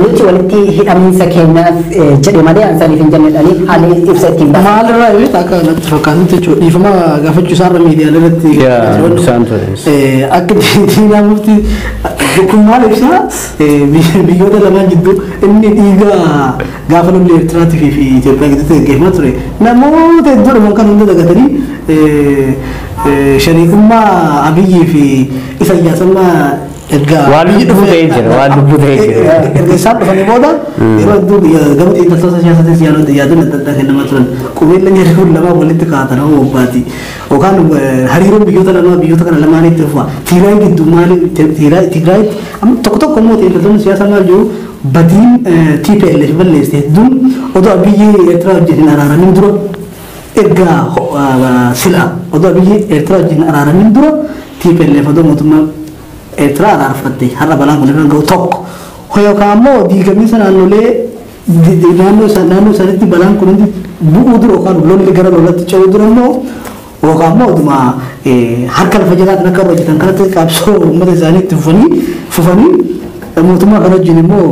C: nuti walitti hidhamiinsa keenyaaf jedhe malee ansaniif hin jennedhanii haalli ibsa ittiin baasa.
A: Maalirraa yoo akka natti fakkaatutti jechuudha ifama gaafachuu isaarra miidiyaalee irratti akka Diinaa Muftii kun maal ibsaa biyyoota lamaan jidduu inni dhiiga gaafa lolli Eertiraatii fi Itoophiyaa gidduutti gaggeeffamaa ture namoota hedduudhaan kan hunda dagatanii shariikummaa Abiyyi fi Isaayyaasummaa ergaa
B: waan lubbuu ta'ee jira.
A: Erga isaan dhufanii booda yeroo hedduu gama xiinxaltoota siyaasaatiis yaadonni adda addaa kennamaa turan qubeelli jedhamuun lamaa walitti kaa'atan hoo obbaati yookaan hariiroon biyyoota kana lamaaniitti dhufa Tigraay gidduu maali Tigraay tokko tokko immoo xiinxaltoonni siyaasaa maal jiru badiin TPLF balleessite hedduun odoo Abiyyi Eertiraa wajjin hin araaramin dura ergaa sila odoo Abiyyi Eertiraa wajjin araaramin dura TPLF odoo mootummaa Eertiraa araarfatte har'a balaan kun irra ga'u tokko yookaan immoo diigamiinsa naannolee naannoo isaaniitti balaan kun hundi bu'uu dura yookaan lolli gara lolatti ce'uu dura immoo yookaan immoo oduma harka lafa jalaatiin akka hojjetan kanatti qabsoo uummata isaaniitti fufanii mootummaa kana wajjin immoo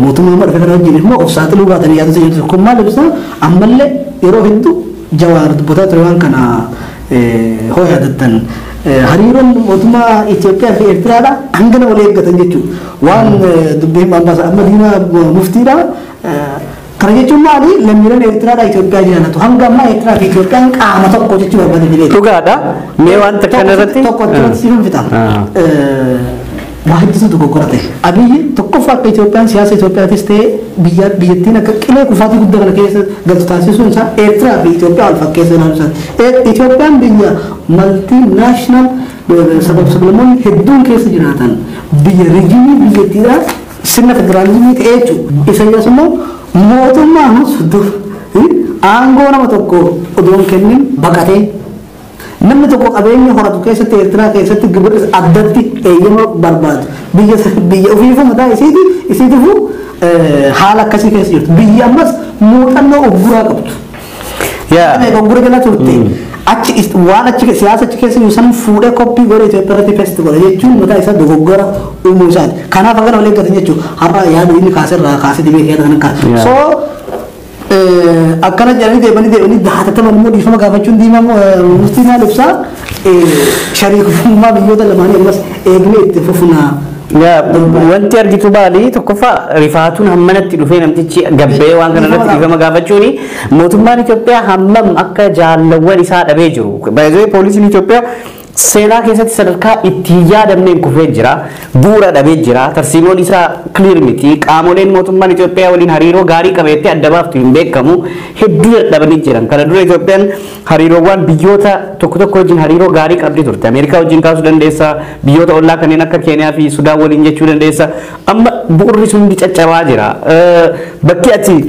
A: mootummaa madda kana wajjin immoo of saaxiluu baatanii yaadatu jedhu kun maal ibsa ammallee yeroo hedduu Jawaar dubbataa ture waan kana hoo yaadattan hariiroon mootummaa Itoophiyaa fi Eertiraadha hangana wal eeggatan jechuudha waan dubbii ambaasaddar amma Diinaa Muftiidha kana jechuun maali lammiileen Eertiraadha Itoophiyaa jiraatu hanga ammaa Eertiraa fi Itoophiyaan qaama tokko jechuu barbaada jedhee
B: dhugaadha mee waan takka irratti
A: tokko irratti siifin fixa Wahid itu dogoggorate. Abiyyi tokkoffaa akka Itoophiyaan siyaasa Itoophiyaattis ta'ee biyyattiin akka qilee kufaatii guddaa kana keessa galtu taasisuun isaa Eertiraa fi Itoophiyaa wal fakkeessa ilaaluun isaati. Itoophiyaan biyya maltiinaashinaal sablammoonni hedduun keessa jiraatan biyya riijinii biyyattiidha sirna federaalizimii ta'ee jechuudha. Isayyaas immoo mootummaa ammas aangoo nama tokko odoon kennin baqatee namni tokko qabeenya horatu keessatti Eertiraa keessatti gibirri addatti eeyyama barbaadu biyya ofiifuu mataa isiitiifuu haala akkasii keessa jirtu biyya ammas muuxannoo of guraa qabdu. Gurgura jala turte. Achi waan achi siyaasa achi keessa yuusan fuudhee koppii godhe Itoophiyaa irratti festi godhe jechuun mataa isaa dogoggora uumuu isaati. Kanaaf akka nama eeggatan jechuudha. Har'a yaada inni kaasirraa kaasee dhibee yaada kana kaasa. So akkana jedhanii deemanii dahatataman immoo dhiifama gaafachuun diimamu murtii maal ibsaa shariifummaa biyyoota lamaanii ammas eegnee itti fufnaa.
B: Wanti argitu baali tokkoffaa rifaatuun hammanatti dhufee namtichi gabbee waan kana irratti dhiifama gaafachuuni mootummaan Itoophiyaa hammam akka jaalawwan isaa dhabee jiru. Baay'ee poolisiin Itoophiyaa seenaa keessatti sadarkaa itti yaadamneen kufee jira, bu'uura dhabee jira, tarsiimoon isaa clear miti, qaamoleen mootummaan Itoophiyaa waliin hariiroo gaarii qabeetti adda baaftu hin beekamu, hedduu dadhabanii jiran. Kana dura Itoophiyaan hariiroowwan biyyoota tokko tokko wajjin hariiroo gaarii qabdi turte. Ameerikaa wajjin kaasuu dandeessa, biyyoota ollaa kanneen akka Keeniyaa fi Sudaan waliin jechuu dandeessa. Amma bu'uurri sun hundi caccabaa jira. Bakki ati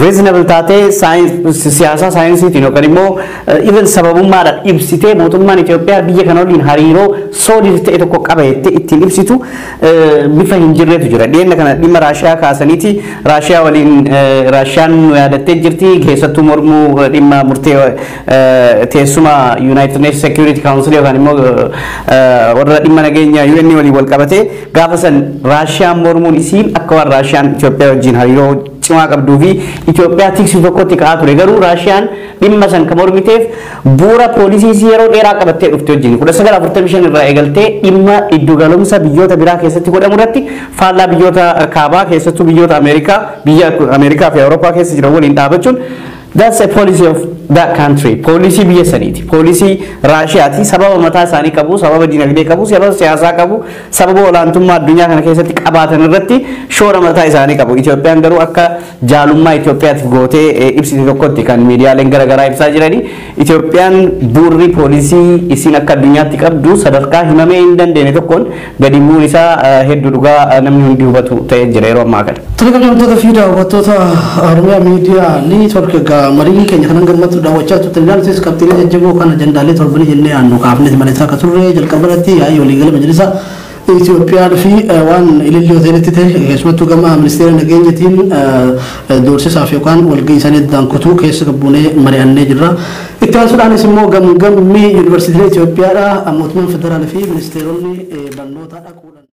B: reasonable taate siyaasa saayinsiitiin yookaan immoo even sababummaadhaan ibsitee mootummaan Itoophiyaa biyya kana waliin hariiroo soodii ta'e tokko qaba jettee ittiin ibsitu bifa hin jirreetu jira. Dhiyeenya kana dhimma Raashiyaa kaasaniiti. Raashiyaa waliin Raashiyaan nu yaadattee jirti keessattuu mormuu dhimma murtee teessuma United Nations Security Council yookaan immoo warra dhimma nageenya UN waliin wal qabatee gaafa san Raashiyaan mormuun isiin akka waan Raashiyaan Itoophiyaa wajjin hariiroo cimaa qabduu fi Itoophiyaa tiksii tokkotti ka'aa ture. Garuu Raashiyaan dhimma san kan mormiteef bu'uura poolisii yeroo dheeraa qabattee dhufte wajjin 1945 irraa eegaltee dhimma iddu galumsa biyyoota biraa keessatti godhamu irratti faallaa biyyoota kaabaa keessattuu biyyoota Ameerikaa fi Awurooppaa keessa jiran waliin dhaabachuun that's a policy of that country. Policy biyya saniiti. Policy Raashiyaati. Sababa mataa isaanii qabu, sababa dinagdee qabu, sababa siyaasaa qabu, sababa olaantummaa addunyaa kana keessatti qabaatan irratti shoora mataa isaanii qabu. Itoophiyaan garuu akka jaalummaa Itoophiyaatiif gootee ibsite tokkotti kan miidiyaaleen garaagaraa ibsaa jirani. Itoophiyaan bu'uurri poolisii isiin akka addunyaatti qabdu sadarkaa himamee hin dandeenye tokkoon gadi bu'uun isaa hedduu dhugaa namni hundi hubatu ta'ee jira yeroo ammaa kana.
A: Televizyintoota fi daawwattoota Oromiyaa miidiyaa Neetwoork egaa marii keenya kanan gammatu daawwachaa turte ilaalchis qabxiilee jajjaboo kana ajandaalee torbanii jennee aannu kaafneeti maleessaa akka turre jalqabarratti yaa'ii waliigala majlisa Itoophiyaa fi waan ilillii hoteelitti ta'e keessumattuu gama ministeera nageenyatiin doorsisaaf yookaan walgahii isaanii addaan kutuu keessa gabbuunee mari'annee jirra. Itti aansuudhaanis immoo gamgammii yuunivarsiitiilee Itoophiyaadha mootummaan federaalaa fi ministeeronni barnootaa dhaquu